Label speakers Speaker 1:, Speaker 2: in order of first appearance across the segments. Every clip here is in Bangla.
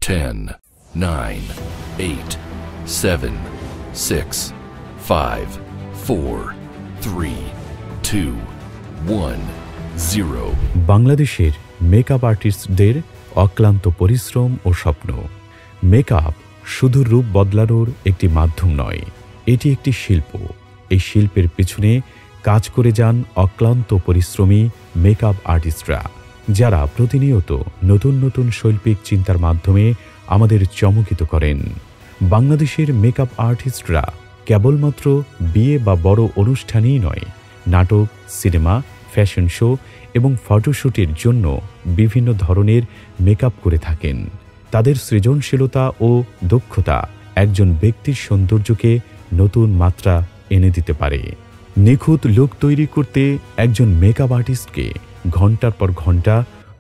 Speaker 1: 10, 9, 8, 7, 6, 5, 4, 3, 2, 1, 0.
Speaker 2: বাংলাদেশের মেকআপ আর্টিস্টদের অক্লান্ত পরিশ্রম ও স্বপ্ন। মেকআপ শুধু রূপ বদলানোর একটি মাধ্যম নয়, এটি একটি শিল্প। এই শিল্পের পিছনে কাজ করে যান অক্লান্ত পরিশ্রমী মেকআপ আর্টিস্টরা, যারা প্রতিনিয়ত নতুন নতুন শৈল্পিক চিন্তার মাধ্যমে আমাদের চমকিত করেন। বাংলাদেশের মেকআপ আর্টিস্টরা কেবলমাত্র বিয়ে বা বড় অনুষ্ঠানেই নয়, নাটক, সিনেমা, ফ্যাশন শো এবং ফটোশ্যুটের জন্য বিভিন্ন ধরনের মেকআপ করে থাকেন। তাদের সৃজনশীলতা ও দক্ষতা একজন ব্যক্তির সৌন্দর্যকে নতুন মাত্রা এনে দিতে পারে। নিখুঁত লুক তৈরি করতে একজন মেকআপ আর্টিস্টকে ঘন্টার পর ঘন্টা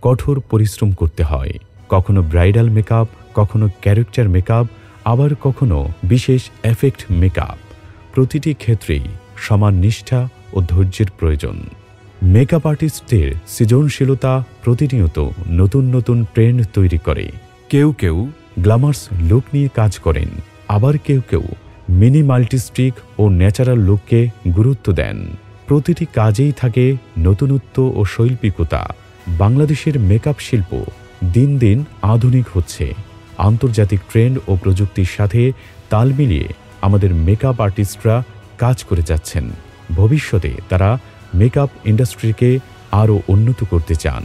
Speaker 2: কঠোর পরিশ্রম করতে হয়। কখনো ব্রাইডাল মেকআপ, কখনো ক্যারেক্টার মেকআপ, আবার কখনো বিশেষ এফেক্ট মেকআপ। প্রতিটি ক্ষেত্রেই সমান নিষ্ঠা ও ধৈর্যের প্রয়োজন। মেকআপ আর্টিস্টদের সৃজনশীলতা প্রতিনিয়ত নতুন নতুন ট্রেন্ড তৈরি করে। কেউ কেউ গ্ল্যামার্স লুক নিয়ে কাজ করেন, আবার কেউ কেউ মিনিমালিস্টিক ও ন্যাচারাল লুককে গুরুত্ব দেন। প্রতিটি কাজেই থাকে নতুনত্ব ও শৈল্পিকতা। বাংলাদেশের মেকআপ শিল্প দিন দিন আধুনিক হচ্ছে। আন্তর্জাতিক ট্রেন্ড ও প্রযুক্তির সাথে তাল মিলিয়ে আমাদের মেকআপ আর্টিস্টরা কাজ করে যাচ্ছেন। ভবিষ্যতে তারা মেকআপ ইন্ডাস্ট্রিকে আরও উন্নত করতে চান।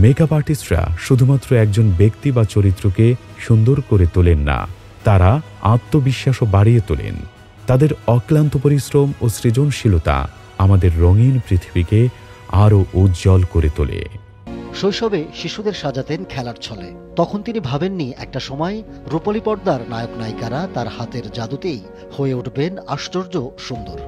Speaker 2: মেকআপ আর্টিস্টরা শুধুমাত্র একজন ব্যক্তি বা চরিত্রকে সুন্দর করে তোলেন না, তারা আত্মবিশ্বাসও বাড়িয়ে তোলেন। তাদের অক্লান্ত পরিশ্রম ও সৃজনশীলতা আমাদের রঙিন পৃথিবীকে আরও উজ্জ্বল করে তোলে।
Speaker 3: শৈশবে শিশুদের সাজাতেন খেলার ছলে। তখন তিনি ভাবেননি একটা সময় রূপলী পর্দার নায়ক নায়িকারা তার হাতের জাদুতেই হয়ে উঠবেন আশ্চর্য সুন্দর।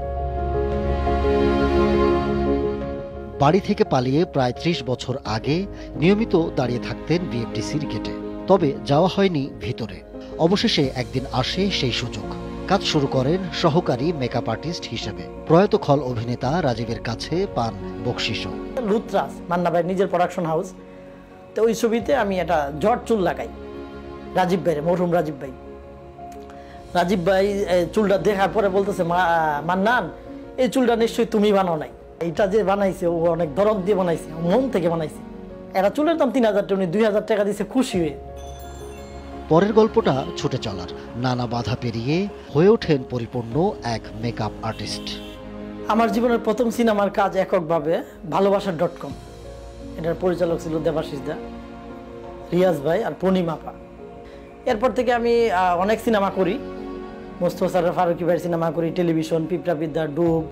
Speaker 3: বাড়ি থেকে পালিয়ে প্রায় ৩০ বছর আগে নিয়মিত দাঁড়িয়ে থাকতেন বিএফডিসির গেটে। তবে যাওয়া হয়নি ভিতরে। অবশেষে একদিন আসে সেই সুযোগ। কাজ শুরু করেন সহকারী মেকআপ আর্টিস্ট হিসেবে। প্রয়াত খল অভিনেতা রাজীবের কাছে পান বকশিশও।
Speaker 4: লুত্রাস মান্না ভাই নিজের প্রোডাকশন হাউস, তো ওই ছবিতে আমি একটা জট চুল লাগাই রাজীব ভাই, মরহুম রাজীব ভাই। রাজীব ভাই চুলটা দেখার পরে বলতেছে, মান্নান এই চুলটা নিশ্চয়ই তুমি বানাও নাই, এইটা যে বানাইছে ও অনেক দরদ দিয়ে বানাইছে, মন থেকে বানাইছে। এরা চুলের দাম ৩,০০০ টাকা, উনি ২,০০০ টাকা দিয়েছে খুশি হয়ে।
Speaker 3: পরের গল্পটা ছুটে চলার। নানা বাধা পেরিয়ে হয়ে ওঠেন পরিপূর্ণ এক মেকআপ আর্টিস্ট।
Speaker 4: আমার জীবনের প্রথম সিনেমার কাজ এককভাবে ভালোবাসা.com, এটার পরিচালক ছিল দেবাশিস দা, রিয়াজ ভাই আর পূর্ণিমাপা। এরপর থেকে আমি অনেক সিনেমা করি, মোস্তফা সরোয়ার ফারুকী ভাইয়ের সিনেমা করি, টেলিভিশন, পিঁপড়া বিদ্যা, ডুব,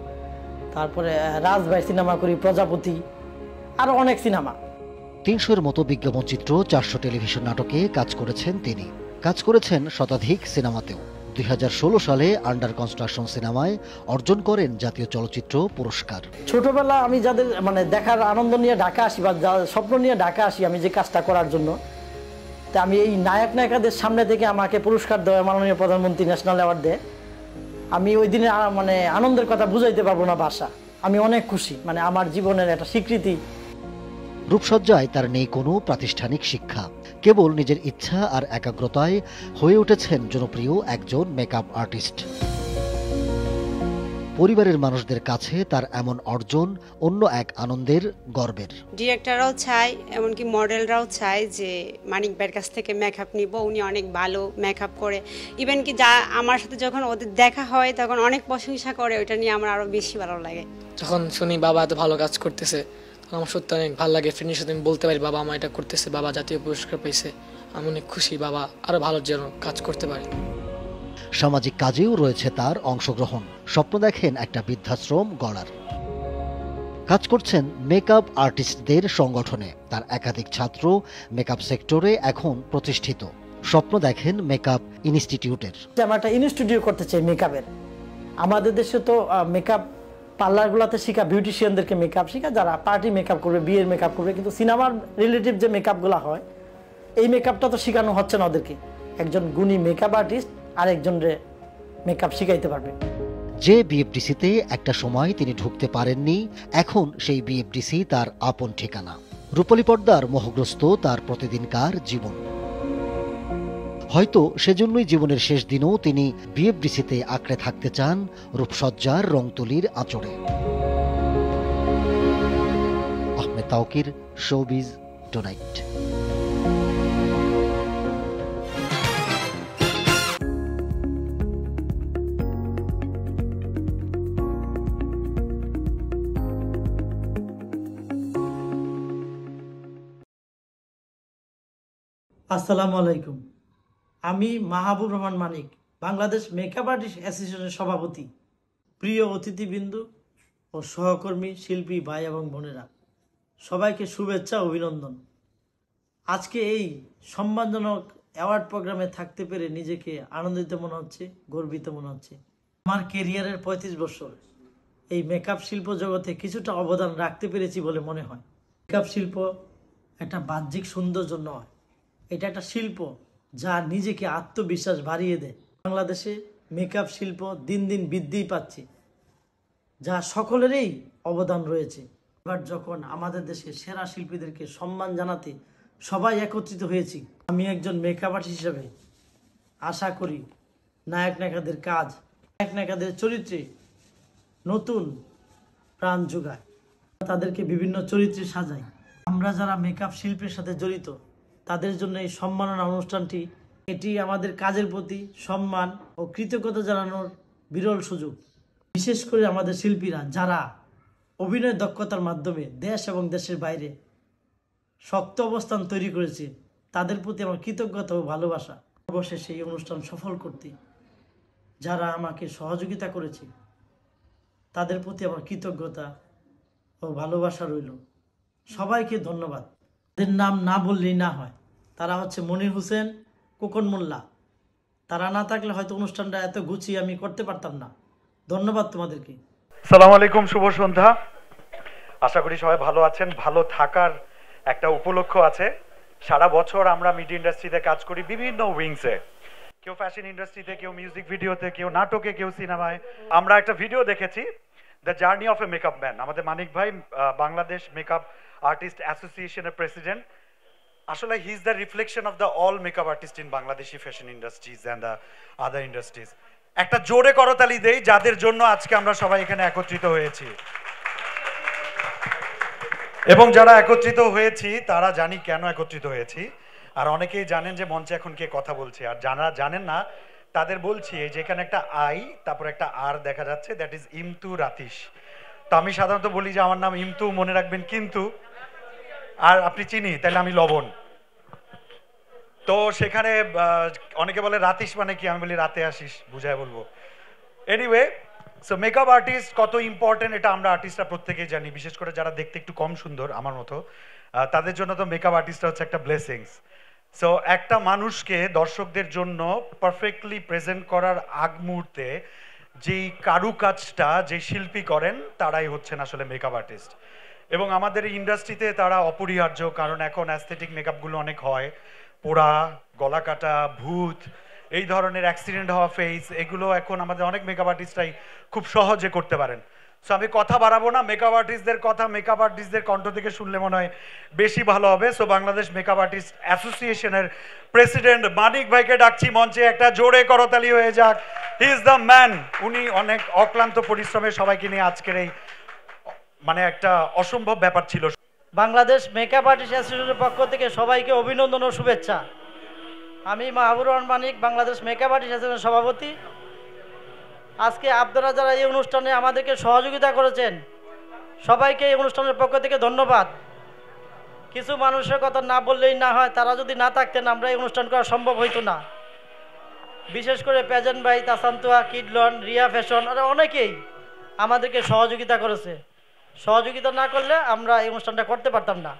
Speaker 4: তারপরে রাজ ভাইয়ের সিনেমা করি, প্রজাপতি, আরও অনেক সিনেমা।
Speaker 3: ৩০০-এর মতো বিজ্ঞাপন চিত্র, ৪০০ টেলিভিশন নাটকে কাজ করেছেন তিনি। কাজ করেছেন শতাধিক সিনেমাতেও। ২০১৬ সালে আন্ডার কনস্ট্রাকশন সিনেমায় অর্জন করেন জাতীয় চলচ্চিত্র পুরস্কার।
Speaker 4: ছোটবেলা আমি যাদের দেখার আনন্দ নিয়ে ঢাকা আসি বা স্বপ্ন নিয়ে ঢাকা আসি আমি যে কাজটা করার জন্য, তা আমি এই নায়ক নায়িকাদের সামনে থেকে আমাকে পুরস্কার দেওয়া মাননীয় প্রধানমন্ত্রী ন্যাশনাল অ্যাওয়ার্ড দেয়। আমি ওই দিনে আনন্দের কথা বুঝাইতে পারবো না ভাষা। আমি অনেক খুশি, আমার জীবনের একটা স্বীকৃতি।
Speaker 3: রূপসজ্জায় তার নেই কোনো প্রাতিষ্ঠানিক শিক্ষা, কেবল নিজের ইচ্ছা আর একাগ্রতায় হয়ে উঠেছেন জনপ্রিয় একজন মেকআপ আর্টিস্ট। পরিবারের মানুষদের কাছে তার এমন অর্জন অন্য এক আনন্দের, গর্বের।
Speaker 5: ডিরেক্টররাও চায়, এমনকি মডেলরাও চায় যে মানিক ভাইয়ের কাছ থেকে মেকআপ নিব, উনি অনেক ভালো মেকআপ করে। ইভেন কি যা আমার সাথে যখন ওদের দেখা হয় তখন অনেক প্রশংসা করে, ওইটা নিয়ে আমার আরো বেশি ভালো লাগে।
Speaker 6: যখন শুনি বাবা এত ভালো কাজ করতেছে তখন আমার সত্যি অনেক ভালো লাগে। ফ্রেন্ডের সাথে আমি বলতে পারি বাবা আমার এটা করতেছে, বাবা জাতীয় পুরস্কার পাইছে, আমি অনেক খুশি, বাবা আরো ভালো যেন কাজ করতে পারে।
Speaker 3: সামাজিক কাজেও রয়েছে তার অংশগ্রহণ। স্বপ্ন দেখেন একটা বৃদ্ধাশ্রম গড়ার। কাজ করছেন মেকআপ আর্টিস্টদের সংগঠনে। তার একাধিক ছাত্র মেকআপ সেক্টরে এখন প্রতিষ্ঠিত। স্বপ্ন দেখেন মেকআপ ইনস্টিটিউটের।
Speaker 4: আমরা একটা ইনস্টিটিউট করতে চাই মেকআপের। আমাদের দেশে তো মেকআপ পার্লারগুলোতে শিখা, বিউটিশিয়ানদেরকে মেকআপ শিখা, যারা পার্টি মেকআপ করবে, বিয়ের মেকআপ করবে, কিন্তু সিনেমার রিলেটিভ যে মেকআপগুলো হয় এই মেকআপটা তো শেখানো হচ্ছে না ওদেরকে। একজন গুণী মেকআপ আর্টিস্ট আর একজনের মেকআপ শিখাইতে পারবে।
Speaker 3: যে বিএফডিসিতে একটা সময় তিনি ঢুকতে পারেননি, এখন সেই বিএফডিসি তার আপন ঠিকানা। রূপলী পর্দার মোহগ্রস্ত তার প্রতিদিনকার জীবন। হয়তো সেজন্যই জীবনের শেষ দিনেও তিনি বিএফডিসিতে আঁকড়ে থাকতে চান রূপসজ্জার রংতুলির আঁচড়ে। Ahmed Taukir, showbiz tonight.
Speaker 4: আসসালামু আলাইকুম। আমি মাহবুব রহমান মানিক, বাংলাদেশ মেকআপ আর্টিস্ট অ্যাসোসিয়েশনের সভাপতি। প্রিয় অতিথিবৃন্দ ও সহকর্মী শিল্পী ভাই এবং বোনেরা, সবাইকে শুভেচ্ছা ও অভিনন্দন। আজকে এই সম্মানজনক অ্যাওয়ার্ড প্রোগ্রামে থাকতে পেরে নিজেকে আনন্দিত মনে হচ্ছে, গর্বিত মনে হচ্ছে। আমার কেরিয়ারের 35 বছর এই মেকআপ শিল্প জগতে কিছুটা অবদান রাখতে পেরেছি বলে মনে হয়। মেকআপ শিল্প একটা বাহ্যিক সৌন্দর্য নয়, এটা একটা শিল্প যা নিজেকে আত্মবিশ্বাস বাড়িয়ে দেয়। বাংলাদেশে মেকআপ শিল্প দিন দিন বৃদ্ধি পাচ্ছে, যা সকলেরই অবদান রয়েছে। এবার যখন আমাদের দেশে সেরা শিল্পীদেরকে সম্মান জানাতে সবাই একত্রিত হয়েছি, আমি একজন মেকআপ আর্টিস্ট হিসেবে আশা করি নায়ক নায়িকাদের কাজ, নায়ক নায়িকাদের চরিত্রে নতুন প্রাণ যোগায়, তাদেরকে বিভিন্ন চরিত্রে সাজায়। আমরা যারা মেকআপ শিল্পের সাথে জড়িত তাদের জন্য এই সম্মাননা অনুষ্ঠানটি, এটি আমাদের কাজের প্রতি সম্মান ও কৃতজ্ঞতা জানানোর বিরল সুযোগ। বিশেষ করে আমাদের শিল্পীরা যারা অভিনয় দক্ষতার মাধ্যমে দেশ এবং দেশের বাইরে শক্ত অবস্থান তৈরি করেছে, তাদের প্রতি আমার কৃতজ্ঞতা ও ভালোবাসা। অবশেষে এই অনুষ্ঠান সফল করতে যারা আমাকে সহযোগিতা করেছে তাদের প্রতি আমার কৃতজ্ঞতা ও ভালোবাসা রইল। সবাইকে ধন্যবাদ। তাদের নাম না বললেই না হয়, তারা হচ্ছে মনির হোসেন, কোকন মোল্লা। তারা না থাকলে হয়তো অনুষ্ঠানটা এত গুছিয়ে আমি করতে পারতাম না। ধন্যবাদ তোমাদেরকে।
Speaker 7: আসসালামু আলাইকুম, শুভ সন্ধ্যা। আশা করি সবাই ভালো আছেন। ভালো থাকার একটা উপলক্ষ আছে। সারা বছর আমরা মিডিয়া ইন্ডাস্ট্রিতে কাজ করি বিভিন্ন উইংসে, কেউ ফ্যাশন ইন্ডাস্ট্রিতে, কেউ মিউজিক ভিডিওতে, কেউ নাটকে, কেউ সিনেমায়। আমরা একটা ভিডিও দেখেছি, the journey of A makeup man. আমাদের মানিক ভাই বাংলাদেশ মেকআপ আর্টিস্ট অ্যাসোসিয়েশনের প্রেসিডেন্ট। আসলে he is the reflection of the all makeup artist in Bangladeshi fashion industries and the other industries. একটা জোরে করতালি দেই যাদের জন্য আজকে আমরা সবাই এখানে একত্রিত হয়েছি। এবং যারা একত্রিত হয়েছি তারা জানি কেন একত্রিত হয়েছি, আর অনেকেই জানেন যে মঞ্চে এখন কে কথা বলছে। আর যারা জানেন না তাদের বলছি, এই যে এখানে একটা আই তারপর একটা আর দেখা যাচ্ছে, দ্যাট ইজ ইমতু রাতিশ। তো আমি সাধারণত বলি যে আমার নাম ইমতু, মনে রাখবেন কিন্তু, আর আপনি চিনি তাহলে আমি লবণ। তো সেখানে অনেকে বলে রাতিশ মানে কি, আমি বলি রাতে আসিস, বুঝায় বলবো। এনিওয়ে, সো মেকআপ আর্টিস্ট কত ইম্পর্টেন্ট এটা আমরা আর্টিস্টরা প্রত্যেকেই জানি, বিশেষ করে যারা দেখতে একটু কম সুন্দর আমার মতো, তাদের জন্য তো মেকআপ আর্টিস্টরা হচ্ছে একটা ব্লেসিংস। সো একটা মানুষকে দর্শকদের জন্য পারফেক্টলি প্রেজেন্ট করার আগ মুহূর্তে যেই কারুকাজটা যে শিল্পী করেন তারাই হচ্ছেন আসলে মেকআপ আর্টিস্ট। এবং আমাদের এই ইন্ডাস্ট্রিতে তারা অপরিহার্য, কারণ এখন অ্যাস্থেটিক মেকআপগুলো অনেক হয়, পোড়া, গলা কাটা, ভূত, এই ধরনের অ্যাক্সিডেন্ট হওয়া ফেস, এগুলো এখন আমাদের অনেক মেকআপ আর্টিস্টরাই খুব সহজে করতে পারেন। সো আমি কথা বাড়াবো না, মেকআপ আর্টিস্টদের কথা মেকআপ আর্টিস্টদের কণ্ঠ থেকে শুনলে মনে হয় বেশি ভালো হবে। সো বাংলাদেশ মেকআপ আর্টিস্ট অ্যাসোসিয়েশনের প্রেসিডেন্ট মানিক ভাইকে ডাকছি মঞ্চে, একটা জোরে করতালি হয়ে যাক। He is the man. উনি অনেক অক্লান্ত পরিশ্রমে সবাইকে নিয়ে আজকের এই মানে একটা অসম্ভব ব্যাপার ছিল।
Speaker 4: বাংলাদেশ মেকআপ আর্টিস্ট অ্যাসোসিয়েশনের পক্ষ থেকে সবাইকে অভিনন্দন ও শুভেচ্ছা। আমি মাহবুব রহমান মানিক, বাংলাদেশ মেকআপ আর্টিস্ট অ্যাসোসিয়েশনের সভাপতি। আজকে আপনারা যারা এই অনুষ্ঠানে আমাদেরকে সহযোগিতা করেছেন সবাইকে এই অনুষ্ঠানের পক্ষ থেকে ধন্যবাদ। কিছু মানুষের কথা না বললেই না হয়, তারা যদি না থাকতেন আমরা এই অনুষ্ঠান করা সম্ভব হইতো না। বিশেষ করে প্যাজেন্ট ভাই, তাসান্তুয়া, কিডলন, রিয়া ফ্যাশন, আর অনেকেই আমাদেরকে সহযোগিতা করেছে। সহযোগিতা না করলে আমরা এই অনুষ্ঠানটা করতে পারতাম না।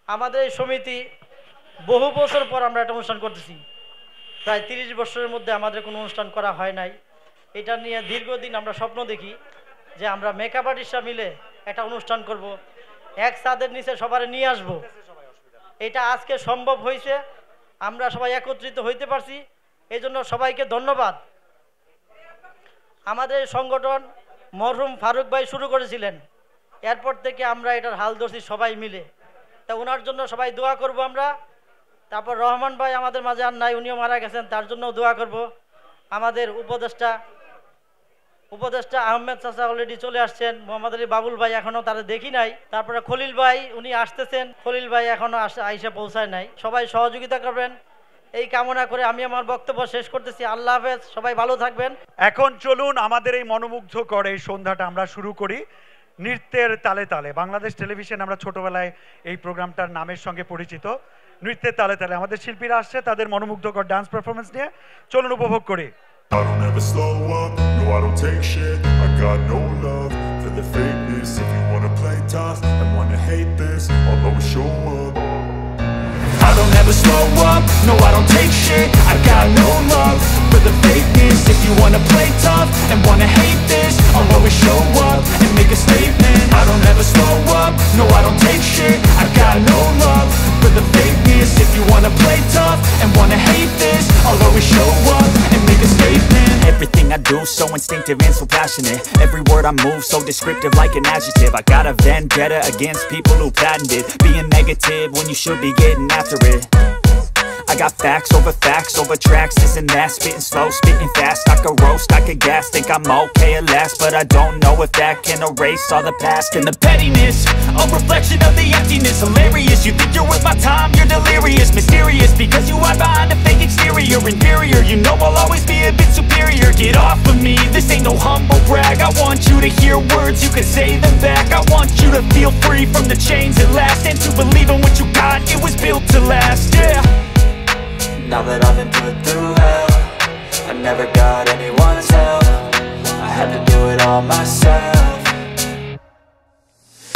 Speaker 4: আমাদের এই সমিতি বহু বছর পর আমরা একটা অনুষ্ঠান করতেছি, প্রায় 30 বছরের মধ্যে আমাদের কোনো অনুষ্ঠান করা হয় নাই। এটা নিয়ে দীর্ঘদিন আমরা স্বপ্ন দেখি যে আমরা মেকআপ আর্টিস্টরা মিলে একটা অনুষ্ঠান করব, এক ছাদের নিচে সবার নিয়ে আসব। এটা আজকে সম্ভব হয়েছে, আমরা সবাই একত্রিত হইতে পারছি, এই জন্য সবাইকে ধন্যবাদ। আমাদের সংগঠন মরহুম ফারুক ভাই শুরু করেছিলেন, এরপর থেকে আমরা এটার হাল ধরছি সবাই মিলে। তা ওনার জন্য সবাই দোয়া করব আমরা,
Speaker 8: তারপর রহমান ভাই আমাদের মাঝে আর নাই, উনিও মারা গেছেন, তার জন্য দোয়া করব। আমাদের উপদেষ্টা আহমেদ চাচা অলরেডি চলে আসছেন, মোহাম্মদ আলী বাবুল ভাই এখনো তারা দেখি নাই, তারপরে খলিল ভাই উনি আসতেছেন, খলিল ভাই এখনো আইসা পৌঁছায় নাই। সবাই সহযোগিতা করবেন এই কামনা করে আমি আমার বক্তব্য শেষ করতেছি। আল্লাহ হাফেজ, সবাই ভালো থাকবেন।
Speaker 7: এখন চলুন আমাদের এই মনোমুগ্ধকর এই সন্ধ্যাটা আমরা শুরু করি নৃত্যের তালে তালে। বাংলাদেশ টেলিভিশন আমরা ছোটবেলায় এই প্রোগ্রামটার নামের সঙ্গে পরিচিত। নৃত্যের তালে তালে আমাদের শিল্পীরা আসছে তাদের মনোমুগ্ধকর ডান্স পারফরমেন্স নিয়ে, চলুন উপভোগ করি।
Speaker 9: I don't ever slow up, no I don't take shit. I got no love for the fakeness. If you wanna play tough and wanna hate this, I'll always show up. I don't ever slow up, no I don't take shit. I got no love for the fakeness. If you wanna play tough and wanna hate this, I'll always show up and make a statement. I don't ever slow up, no I don't take shit. I got no love for the fakeness. If you wanna play tough and wanna hate this, I'll always show up and make a statement. Everything I do so instinctive and so passionate. Every word I move so descriptive like an adjective. I got a vendetta against people who patented being negative when you should be getting after it. I got facts over tracks, this and that. Spitting slow, spitting fast. I could roast, I could gas. Think I'm okay at last, but I don't know if that can erase all the past. And the pettiness, a reflection of the emptiness. Hilarious, you think you're worth my time, you're delirious. Mysterious, because you hide behind a fake exterior. Inferior, you know I'll always be a bit superior. Get off of me, this ain't no humble brag. I want you to hear words, you can say them back. I want you to feel free from the chains at last, and to believe in what you got, it was built to last, yeah. Now that I've been put through hell, I never got anyone's help. I had to do it all myself.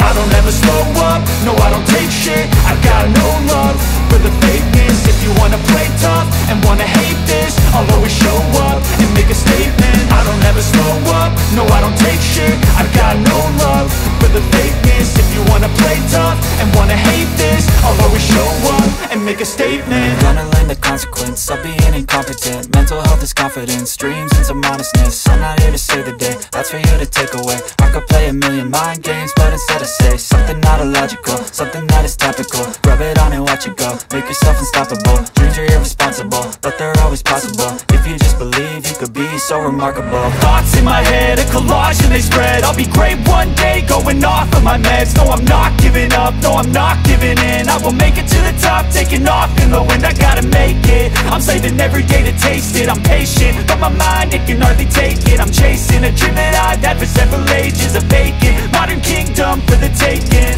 Speaker 9: I don't ever slow up, no I don't take shit. I got no love for the fakeness. If you wanna play tough and wanna hate this, I'll always show up and make a statement. I don't ever slow up, no I don't take shit. I got no love for the fakeness. If you wanna play tough and wanna hate this, I'll always show up and make a statement. Gonna learn the consequence of being incompetent. Mental health is confidence, dreams and some honestness. I'm not here to save the day, that's for you to take away. I could play a million mind games, but instead I say something not illogical, something that is topical. Rub it on and watch it go, make yourself unstoppable. Dreams are irresponsible, but they're always possible. If you just believe, you could be so remarkable. Thoughts in my head, a collage and they spread. I'll be great one day, going off of my meds. No, I'm not giving up, no, I'm not giving in. I will make it to the top, taking off in the wind. I gotta make it, I'm saving every day to taste it. I'm patient, but my mind, it can hardly take it. I'm chasing a dream that I've had for several ages. A vacant, modern kingdom for the taking.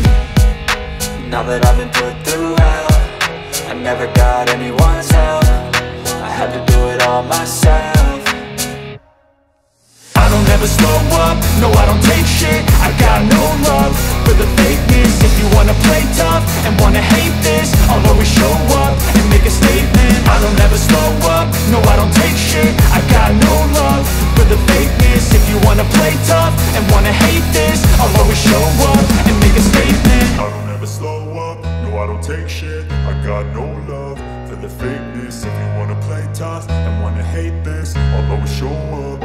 Speaker 9: Now that I've been put through hell, I never got anyone's help. I had to do it all myself. I don't ever slow up, no I don't take shit. I got no love for the fakeness. If you wanna play tough and wanna hate this, I'll always show up and make a statement. I don't ever slow up, no I don't take shit. I got no love for the fakeness. If you wanna play tough and wanna hate this, I'll always show up and make a statement. I don't ever slow up, no I don't take shit. I got no love for the fakeness. If you wanna play tough and wanna hate this, I'll always show up.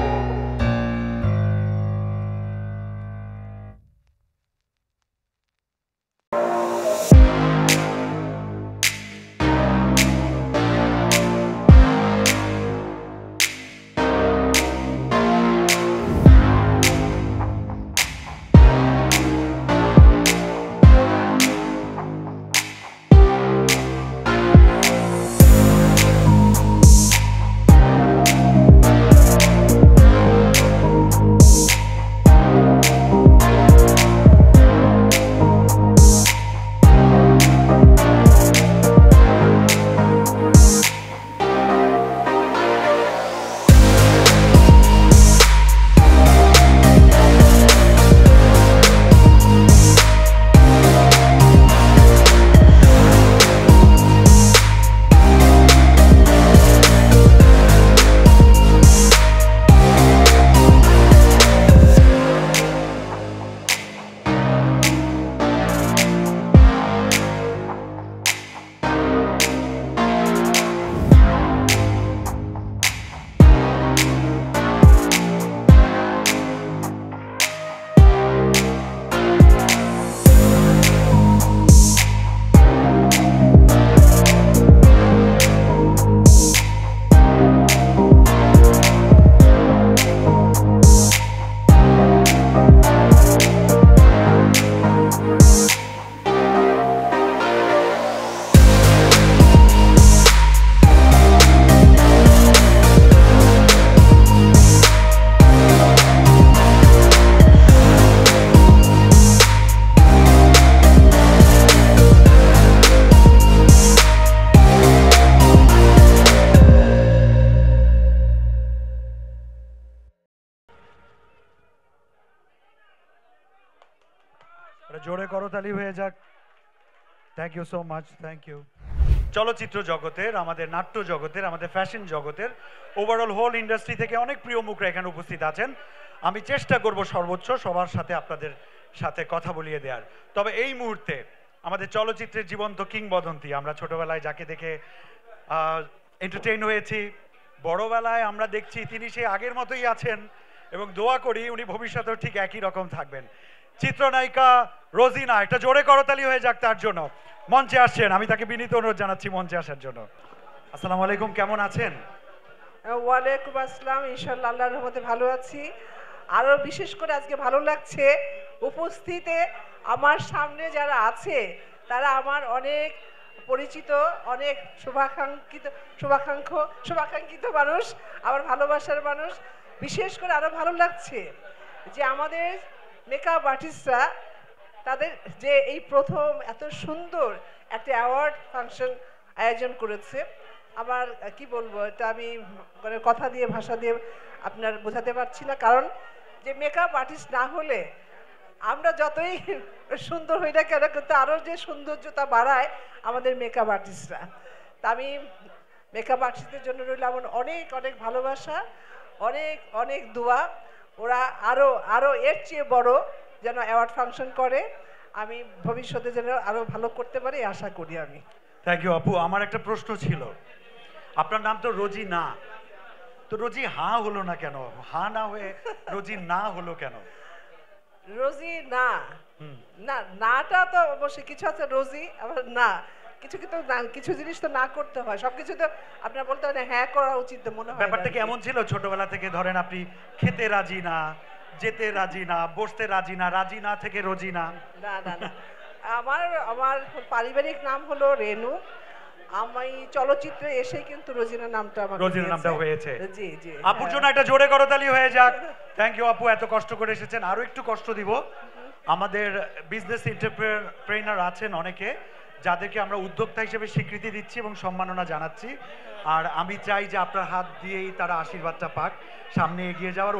Speaker 7: এটা জোরে করতালি হয়ে যাক। Thank you so much, thank you. চলচ্চিত্র জগতের, আমাদের নাট্য জগতের, আমাদের ফ্যাশন জগতের, ওভারঅল হোল ইন্ডাস্ট্রি থেকে অনেক প্রিয় মুখরা এখানে উপস্থিত আছেন। আমি চেষ্টা করব সর্বোচ্চ সবার সাথে আপনাদের সাথে কথা বলিয়ে দেওয়ার। তবে এই মুহূর্তে আমাদের চলচ্চিত্রের জীবন্ত কিংবদন্তি, আমরা ছোটবেলায় যাকে দেখে এন্টারটেইন হয়েছি, বড়বেলায় আমরা দেখছি তিনি সেই আগের মতোই আছেন এবং দোয়া করি উনি ভবিষ্যতেও ঠিক একই রকম থাকবেন। চিত্রনায়িকা রোজিনা, একটা জোরে করতালি হয়ে যাক তার জন্য। মঞ্চে আসছেন, আমি তাকে বিনীত অনুরোধ জানাচ্ছি মঞ্চে আসার জন্য। আসসালামু আলাইকুম, কেমন আছেন?
Speaker 10: ওয়ালাইকুম আসসালাম, ইনশাআল্লাহ আল্লাহর রহমতে ভালো আছি। আরো বিশেষ করে আজকে ভালো লাগছে উপস্থিতে আমার সামনে যারা আছে তারা আমার অনেক পরিচিত, অনেক শুভাকাঙ্ক্ষিত মানুষ, আমার ভালোবাসার মানুষ। বিশেষ করে আরো ভালো লাগছে যে আমাদের মেকআপ আর্টিস্টরা তাদের যে এই প্রথম এত সুন্দর একটা অ্যাওয়ার্ড ফাংশন আয়োজন করেছে। আমার কি বলবো, এটা আমি মানে কথা দিয়ে ভাষা দিয়ে আপনার বোঝাতে পারছি না। কারণ যে মেকআপ আর্টিস্ট না হলে আমরা যতই সুন্দর হই না কেন, কিন্তু আরও যে সৌন্দর্যতা বাড়ায় আমাদের মেকআপ আর্টিস্টরা। তা আমি মেকআপ আর্টিস্টদের জন্য রইল আমার অনেক অনেক ভালোবাসা, অনেক অনেক দোয়া। ওরা আরও এর চেয়ে বড় যেন অ্যাওয়ার্ড ফাংশন করে, আমি ভবিষ্যতে যেন আরও ভালো করতে পারি আশা করি আমি।
Speaker 7: থ্যাংক ইউ আপু। আমার একটা প্রশ্ন ছিল, আপনার নাম তো রোজি না, তো রোজি হা হলো না কেন? হা না হয়ে রোজি না হলো কেন?
Speaker 10: রোজি না, না নাটা তো অবশ্যই কিছু আছে, রোজি আবার না কিছু, কিন্তু কিছু জিনিস তো না করতে হয়, সবকিছু তো আপনার বলতে হয় না হ্যাঁ করা উচিত মনে হয়।
Speaker 7: ব্যাপারটা কি এমন ছিল ছোটবেলা থেকে? ধরেন আপনি খেতে রাজি না, যেতে রাজি না, বসতে রাজি না, রাজি না থেকে রোজি না?
Speaker 10: না না না, আমার পারিবারিক নাম হলো রেনু। আমি চলচ্চিত্রে এসে কিন্তু রোজিনা নামটা আমার
Speaker 7: রোজিনা নামটা হয়েছে।
Speaker 10: জি জি,
Speaker 7: আপুর জন্য একটা জোরে করতালি হয়ে যাক। থ্যাংক ইউ আপু, এত কষ্ট করে এসেছেন। আরো একটু কষ্ট দিব, আমাদের বিজনেস এন্টারপ্রেনার আছেন অনেকে, যাদেরকে আমরা উদ্যোক্তা হিসেবে স্বীকৃতি দিচ্ছি এবং সম্মাননা জানাচ্ছি। আর আমি চাই যে আপনার হাত দিয়েই তারা আশীর্বাদটা পাক, সামনে এগিয়ে যাওয়ার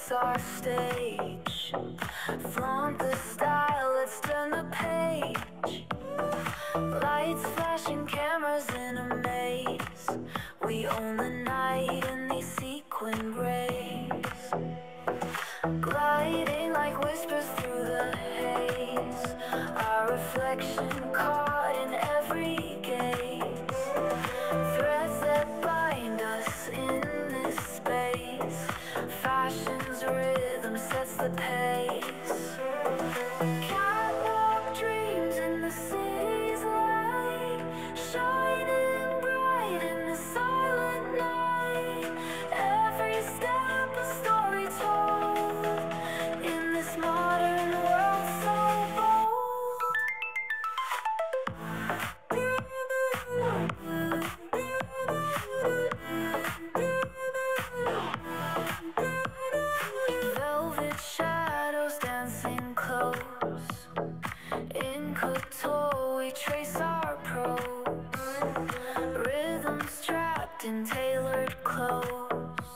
Speaker 11: that's our stage. Flaunt the style, let's turn the page. Lights flashing, cameras in a maze. We own the night in these sequin grays. Gliding like whispers through the haze. Our reflection caught in every gaze. Threads that bind us in this space. Fashion's rhythm sets the pace. Catwalk dreams in the city's light, shining bright in the silent night. Every step a story told in this modern world so bold. Velvet shadows dancing close. In couture we trace our prose. Rhythms trapped in tailored clothes.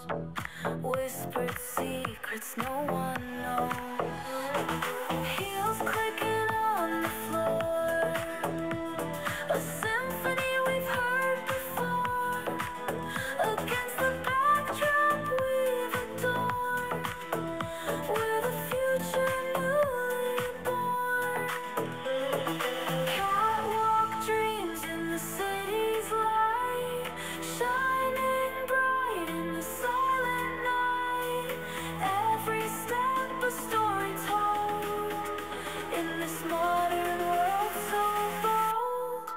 Speaker 11: Whispered secrets no one knows. Heels clicking on the floor. A symphony we've heard before. Against the backdrop we've adorned. We're the future newly born. Catwalk dreams in the city's light, shining bright in the silent night. Every step a story told in this modern world so bold.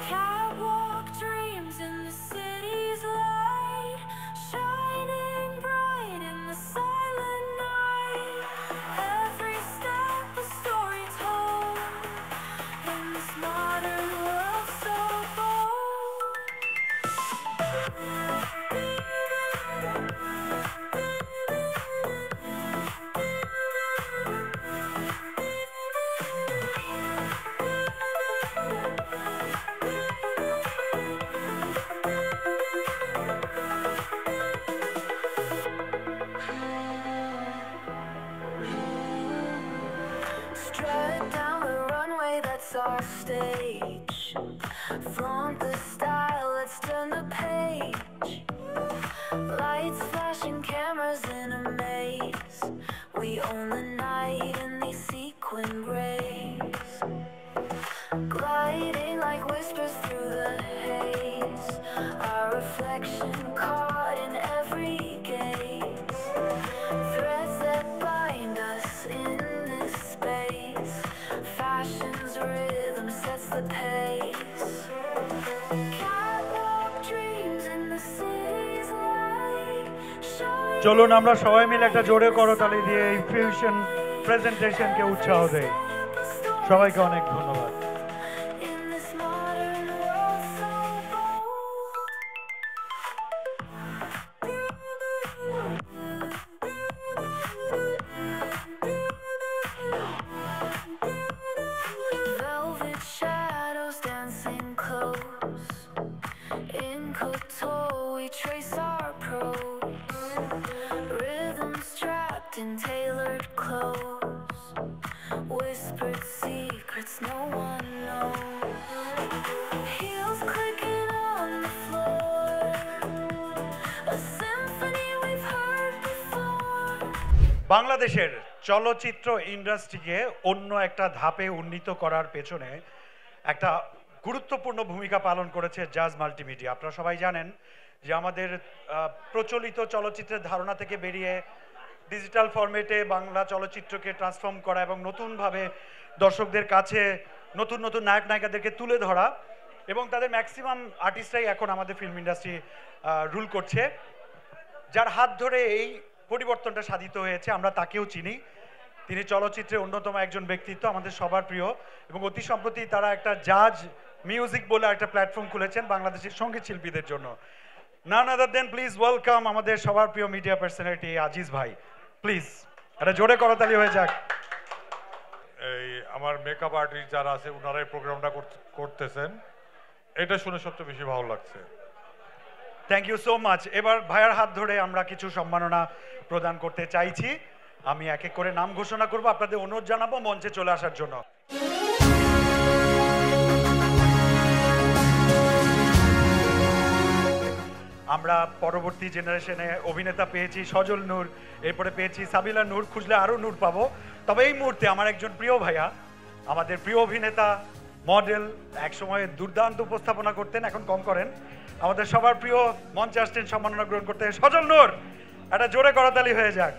Speaker 11: Catwalk dreams in the city's light, shining bright in the silent night. Every step a story told in this modern world so bold. Strut down the runway, that's our stage. Flaunt the style, let's turn the page. Lights flashing, cameras in a maze. We own the night in these sequin grays. Gliding like whispers through the haze. Our reflection caught in every gaze. Threads that bind us in this space. Fashion's rhythm sets the pace. Catwalk dreams in the city's light, shining.
Speaker 7: চলুন আমরা সবাই মিলে একটা জোরে করতালি দিয়ে এই ফিউশন প্রেজেন্টেশনকে উৎসাহ দেই। সবাইকে অনেক ধন্যবাদ।
Speaker 11: In this modern world so bold. Velvet shadows dancing close. In couture we trace our prose. Rhythms trapped in tailored clothes. Whispered secrets no one knows. Heels clicking on the floor. A symphony we've heard before.
Speaker 7: বাংলাদেশের চলচ্চিত্র ইন্ডাস্ট্রিকে অন্য একটা ধাপে উন্নীত করার পেছনে একটা গুরুত্বপূর্ণ ভূমিকা পালন করেছে জাজ মাল্টিমিডিয়া। আপনারা সবাই জানেন যে আমাদের প্রচলিত চলচ্চিত্রের ধারণা থেকে বেরিয়ে ডিজিটাল ফরম্যাটে বাংলা চলচ্চিত্রকে ট্রান্সফর্ম করা এবং নতুনভাবে দর্শকদের কাছে নতুন নতুন নায়ক নায়িকাদেরকে তুলে ধরা, এবং তাদের ম্যাক্সিমাম আর্টিস্টরাই এখন আমাদের ফিল্ম ইন্ডাস্ট্রি রুল করছে। যার হাত ধরে এই পরিবর্তনটা সাধিত হয়েছে, আমরা তাকেও চিনি। তিনি চলচ্চিত্রের অন্যতম একজন ব্যক্তিত্ব, আমাদের সবার প্রিয়, এবং অতি সম্প্রতি তারা একটা জাজ মিউজিক বলে একটা প্ল্যাটফর্ম খুলেছেন বাংলাদেশের সঙ্গীত শিল্পীদের জন্য। নান আদার দেন প্লিজ ওয়েলকাম আমাদের সবার প্রিয় মিডিয়া পার্সোনালিটি আজিজ ভাই। প্লিজ একটা জোরে করতালি হয়ে যাক।
Speaker 12: এই আমার মেকআপ আর্টিস্ট যারা আছে ওনারাই প্রোগ্রামটা করতেছেন, এটা শুনে সবচেয়ে বেশি ভালো লাগছে।
Speaker 7: Thank you so much. এবার ভাইয়ার হাত ধরে আমরা কিছু সম্মাননা প্রদান করতে চাইছি। আমি এক এক করে নাম ঘোষণা করব, আপনাদের অনুরোধ জানাবো মঞ্চে চলে আসার জন্য। আমরা পরবর্তী জেনারেশনে অভিনেতা পেয়েছি সজল নূর, এরপরে পেয়েছি সাবিলা নূর, খুঁজলে আরও নূর পাবো। তবে এই মুহূর্তে আমার একজন প্রিয় ভাইয়া, আমাদের প্রিয় অভিনেতা, মডেল, একসময় দুর্দান্ত উপস্থাপনা করতেন, এখন কম করেন, আমাদের সবার প্রিয়, মঞ্চে আসছেন সম্মাননা গ্রহণ করতে সজল নূর। একটা জোরে করতালি হয়ে যাক।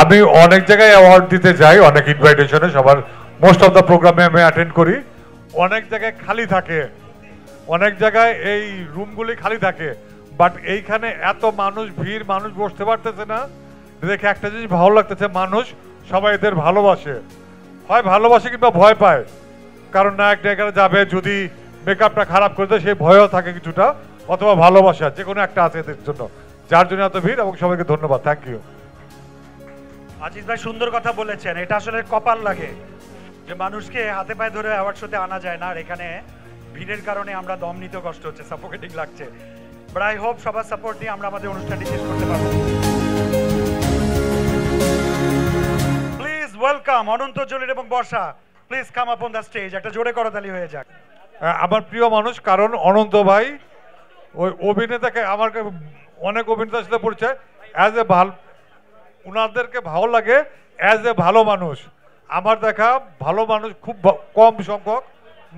Speaker 12: আমি অনেক জায়গায় অ্যাওয়ার্ড দিতে যাই, অনেক ইনভাইটেশনে, সবার মোস্ট অফ দ্য প্রোগ্রামে আমি অ্যাটেন্ড করি। অনেক জায়গায় খালি থাকে, অনেক জায়গায় এই রুমগুলি খালি থাকে, বাট এইখানে এত মানুষ, ভিড়, মানুষ বসতে পারতেছে না। দেখে একটা জিনিস ভালো লাগতেছে, মানুষ সবাই এদের ভালোবাসে, হয় ভালোবাসে কিংবা ভয় পায়, কারণ নায়ক নায়িকারা যাবে যদি মেকআপটা খারাপ করে দেয় সেই ভয়ও থাকে কিছুটা, অথবা ভালোবাসা, যে কোনো একটা আছে এদের জন্য, যার জন্য এত ভিড়। এবং সবাইকে ধন্যবাদ, থ্যাংক ইউ।
Speaker 7: আজিজ ভাই সুন্দর কথা বলেছেন, এটা আসলে কপাল লাগে যে মানুষকে হাতে পায়ে ধরে অ্যাওয়ার্ড শোতে আনা যায় না, আর এখানে ভিড়ের কারণে আমরা দম নিতে কষ্ট হচ্ছে, সাফোকেটিং লাগছে। বাট আই হোপ সবার সাপোর্ট নিয়ে আমরা আমাদের অনুষ্ঠানটি শেষ করতে পারবো। প্লিজ ওয়েলকাম অনন্ত জলিল এবং Barsha, please come up on the stage. একটা জোরে করতালি হয়ে যাক।
Speaker 12: আমার প্রিয় মানুষ, কারণ অনন্ত ভাই ওই অভিনেতাকে, আমার অনেক অভিনেতার সাথে পরিচয়, অ্যাজ এ উনাদেরকে ভালো লাগে অ্যাজ এ ভালো মানুষ। আমার দেখা ভালো মানুষ খুব কম সংখ্যক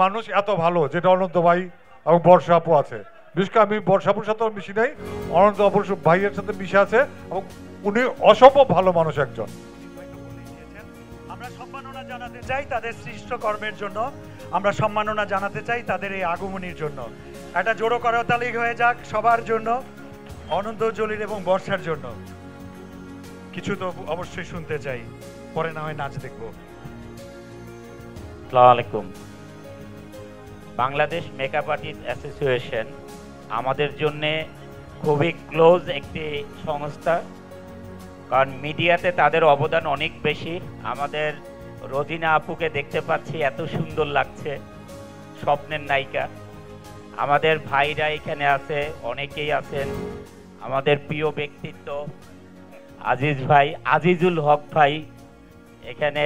Speaker 12: মানুষ এত ভালো, যেটা অনন্ত ভাই এবং বর্ষা আপু আছে। বিশেষ করে আমি বর্ষা আপুর সাথে মিশি নাই, অনন্ত আপুর ভাইয়ের সাথে মিশে আছে, এবং উনি অসম্ভব ভালো মানুষ একজন।
Speaker 7: আমরা সম্মাননা জানাতে চাই তাদের সৃষ্ট কর্মের জন্য, আমরা সম্মাননা জানাতে চাই তাদের এই আগমনীর জন্য। একটা জোড়ো করতালি হয়ে যাক সবার জন্য, অনন্ত জলিল এবং বর্ষার জন্য। কিছু তো অবশ্যই শুনতে চাই, পরে না হয় নাচ দেখবো।
Speaker 13: আসসালামু আলাইকুম। বাংলাদেশ মেকআপ আর্টিস্ট অ্যাসোসিয়েশন আমাদের জন্য খুবই ক্লোজ একটি সংস্থা, কারণ মিডিয়াতে তাদের অবদান অনেক বেশি। আমাদের রোজিনা আপুকে দেখতে পাচ্ছি, এত সুন্দর লাগছে, স্বপ্নের নায়িকা। আমাদের ভাইরা এখানে আছে, অনেকেই আছেন, আমাদের প্রিয় ব্যক্তিত্ব আজিজ ভাই, আজিজুল হক ভাই, এখানে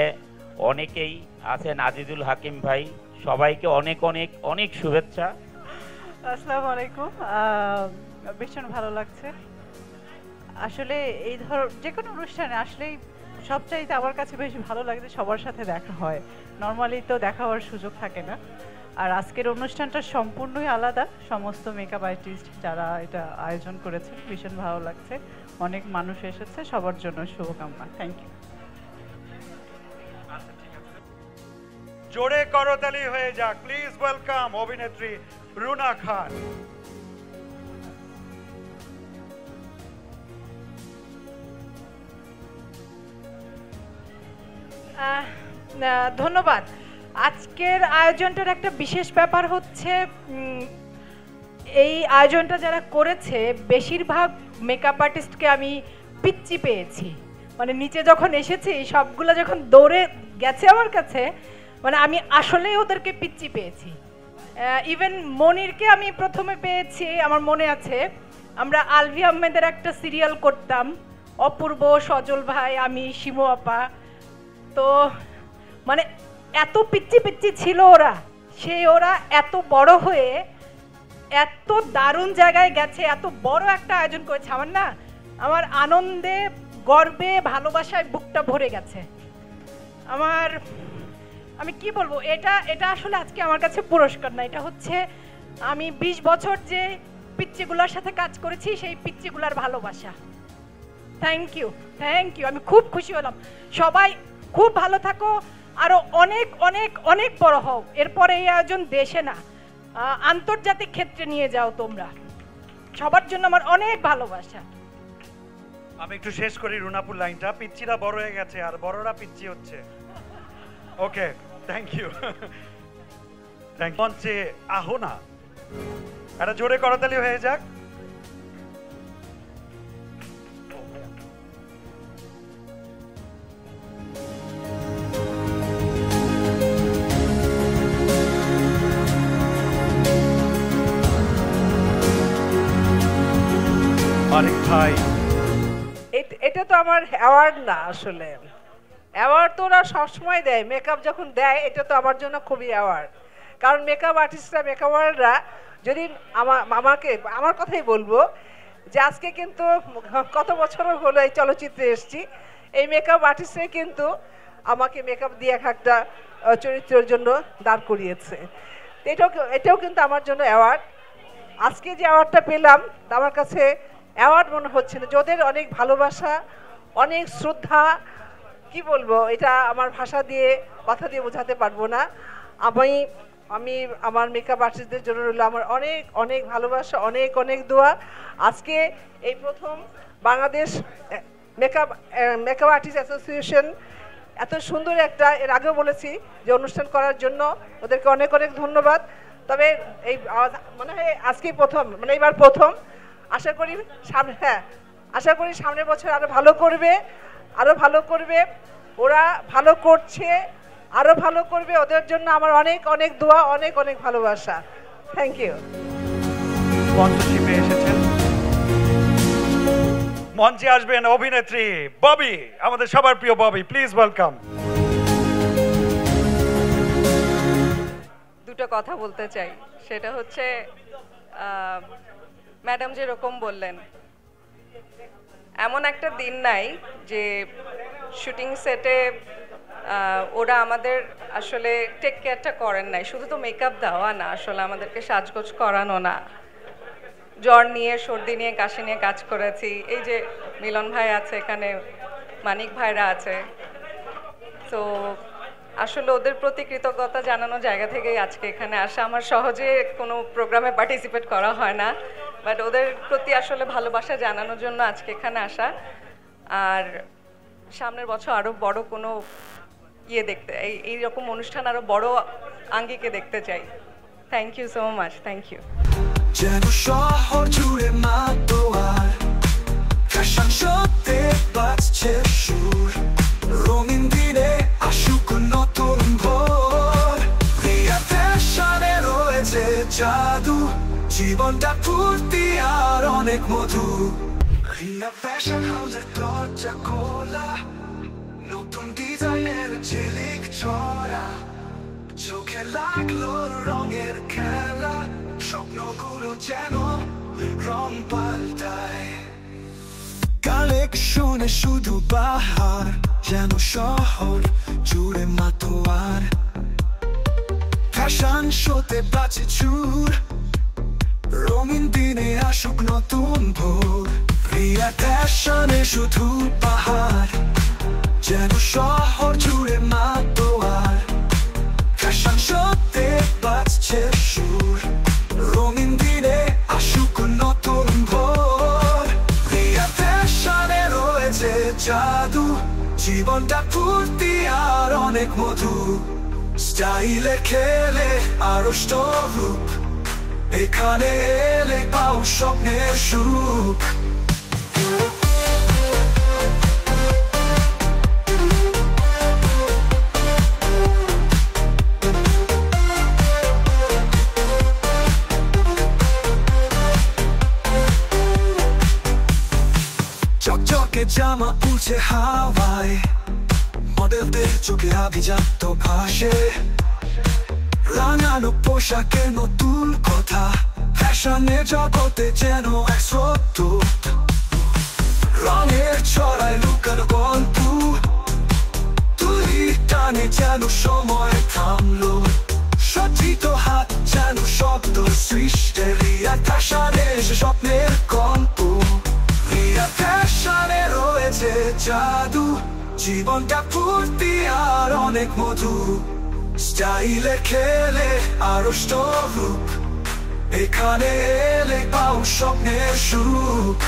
Speaker 13: অনেকেই আছেন, আজিজুল হাকিম ভাই, সবাইকে অনেক অনেক অনেক শুভেচ্ছা।
Speaker 14: আসসালামু আলাইকুম। ভীষণ ভালো লাগছে আসলে এই যে কোনো অনুষ্ঠানে আসলেই সবচাইতে আমার কাছে বেশি ভালো লাগে সবার সাথে দেখা হয়। নর্মালি তো দেখা হওয়ার সুযোগ থাকে না, আর আজকের অনুষ্ঠানটা সম্পূর্ণই আলাদা। সমস্ত মেকআপ আর্টিস্ট যারা এটা আয়োজন করেছেন, ভীষণ ভালো লাগছে, অনেক মানুষ এসেছে, সবার জন্য শুভকামনা। Thank you.
Speaker 7: জোরে করতালি হয়ে যাক। প্লিজ ওয়েলকাম অভিনেত্রী রুনা খান।
Speaker 14: ধন্যবাদ। আজকের আয়োজনটার একটা বিশেষ ব্যাপার হচ্ছে, এই আয়োজনটা যারা করেছে বেশিরভাগ মেকআপ আর্টিস্টকে আমি পিচ্চি পেয়েছি। মানে নিচে যখন এসেছি, সবগুলো যখন দৌড়ে গেছে আমার কাছে, মানে আমি আসলেই ওদেরকে পিচ্চি পেয়েছি। ইভেন মনিরকে আমি প্রথমে পেয়েছি, আমার মনে আছে আমরা আলভি আহমেদের একটা সিরিয়াল করতাম, অপূর্ব, সজল ভাই, আমি, শিমু আপা। তো মানে এত পিচ্চি পিচ্চি ছিল ওরা, ওরা এত বড় হয়ে এত দারুণ জায়গায় গেছে, এত বড় একটা আয়োজন করেছে। আমার আনন্দে, গর্বে, ভালোবাসায় বুকটা ভরে গেছে। আমি কি বলবো, এটা আসলে আজকে আমার কাছে পুরস্কার না, এটা হচ্ছে আমি 20 বছর যে পিচ্চিগুলোর সাথে কাজ করেছি, সেই পিচ্চিগুলার ভালোবাসা। থ্যাংক ইউ, আমি খুব খুশি হলাম। সবাই খুব ভালো থাকো, আরো অনেক অনেক অনেক বড় হও। এরপরে এই আয়োজন দেশে না, আন্তর্জাতিক ক্ষেত্রে নিয়ে যাও তোমরা। সবার জন্য আমার অনেক ভালোবাসা।
Speaker 7: আমি একটু শেষ করি রুনাপুর লাইনটা, পিচ্চিরা বড় হয়ে গেছে আর বড়রা পিচ্চি হচ্ছে। ওকে, থ্যাংক ইউ। মঞ্চে আহো না, একটা জোরে করতালি হয়ে যাক। মানিক ভাই,
Speaker 10: এটা তো আমার অ্যাওয়ার্ড না, আসলে অ্যাওয়ার্ড তো ওরা সবসময় দেয়, মেকআপ যখন দেয় এটা তো আমার জন্য খুবই অ্যাওয়ার্ড। কারণ মেকআপ আর্টিস্টরা, মেকআপ আর্টিস্টরা যদি আমার কথাই বলবো যে আজকে কিন্তু কত বছর হলো এই চলচ্চিত্রে এসেছি, এই মেকআপ আর্টিস্টরাই কিন্তু আমাকে মেকআপ দিয়ে একটা চরিত্রের জন্য দাঁড় করিয়েছে। এটাও কিন্তু আমার জন্য অ্যাওয়ার্ড। আজকে যে অ্যাওয়ার্ডটা পেলাম আমার কাছে অ্যাওয়ার্ড মনে হচ্ছে না, যাদের অনেক ভালোবাসা, অনেক শ্রদ্ধা, কি বলবো, এটা আমার ভাষা দিয়ে কথা দিয়ে বোঝাতে পারবো না। আমি আমার মেকআপ আর্টিস্টদের জন্য রইল আমার অনেক অনেক ভালোবাসা, অনেক অনেক দোয়া। আজকে এই প্রথম বাংলাদেশ মেকআপ আর্টিস্ট অ্যাসোসিয়েশন এত সুন্দর একটা, এর আগেও বলেছি যে অনুষ্ঠান করার জন্য ওদেরকে অনেক অনেক ধন্যবাদ। তবে এই মনে হয় আজকেই প্রথম, মানে এইবার প্রথম। আশা করি সামনের বছর আরো ভালো করবে। ওরা ভালো করছে, আরো ভালো করবে। ওদের জন্য আমার অনেক অনেক দোয়া, অনেক অনেক ভালোবাসা। Thank you.
Speaker 7: স্পন্সরশিপে এসেছেন, মঞ্চে আসবেন অভিনেত্রী ববি, আমাদের সবার প্রিয় ববি, প্লিজ ওয়েলকাম।
Speaker 15: দুটো কথা বলতে চাই, সেটা হচ্ছে ম্যাডাম যেরকম বললেন, এমন একটা দিন নাই যে শুটিং সেটে ওরা আমাদের আসলে টেক কেয়ারটা করেন নাই। শুধু তো মেকআপ দেওয়া না, আসলে আমাদেরকে সাজগোজ করানো না, জ্বর নিয়ে, সর্দি নিয়ে, কাশি নিয়ে কাজ করেছি। এই যে মিলন ভাই আছে এখানে, মানিক ভাইরা আছে, তো আসলে ওদের প্রতি কৃতজ্ঞতা জানানো জায়গা থেকেই আজকে এখানে আসা। আমার সহজে কোনো প্রোগ্রামে পার্টিসিপেট করা হয় না, বাট ওদের প্রতি আসলে ভালোবাসা জানানোর জন্য আজকে এখানে আসা। আর সামনের বছর আরও বড় কোনো দেখতে, এইরকম অনুষ্ঠান আরও বড় আঙ্গিকে দেখতে চাই। Thank you so much, thank you.
Speaker 11: যেন শহর জুড়ে মাতোয়ার, ফ্যাশন শোতে বাজছে সুর, রঙিন দিনে আসুক নতুন ভোর, রিয়া ফ্যাশনে রয়েছে জাদু, জীবনটা ফুর্তি আর অনেক মধু। রিয়া ফ্যাশন হাউসের দরজা খোলা, নতুন ডিজাইনের ঝিলিক ছড়া, চোখে লাগলো রঙের খেলা, স্বপ্নগুলো যেন রং পাল্টায়। কালেকশনে শুধু বাহার, যেন শহর জুড়ে মাতোয়ার, ফ্যাশন শোতে বাজে চুর, রঙিন দিনে আসুক নতুন ভোর, রিয়া ফ্যাশনে শুধু পাহাড়, যেন শহর জুড়ে মাতোয়ার, ফ্যাশন শোতে বাজছে সুর, রঙিন দিনে আসুক নতুন ভোর, রিয়া ফ্যাশনে রয়েছে জাদু, জীবনটা ফুর্তি আর অনেক মধু। স্টাইলে খেলে আরো রূপ, এখানে এলে পাও স্বপ্নের সুখ। চকচকে জামা উড়ছে হাওয়ায়, মডেলদের চোখে আভিজাত্য ভাসে, রাঙানো পোশাকের নতুন কথা, ফ্যাশনের জগতে যেন এক স্রোত, রঙের ছড়ায় লুকানো গল্প, তুলি টানে যেন সময় থামলো, সজ্জিত হাত যেন স্বপ্ন
Speaker 16: তোর সৃষ্টে রিয়া ফ্যাশনে এসে স্বপ্নের গল্প রিয়া ফ্যাশনে রয়েছে জাদু জীবনটা ফুর্তি আর অনেক মধু স্টাইলে খেলে আরো রূপ এখানে এলে পাও স্বপ্নের সুখ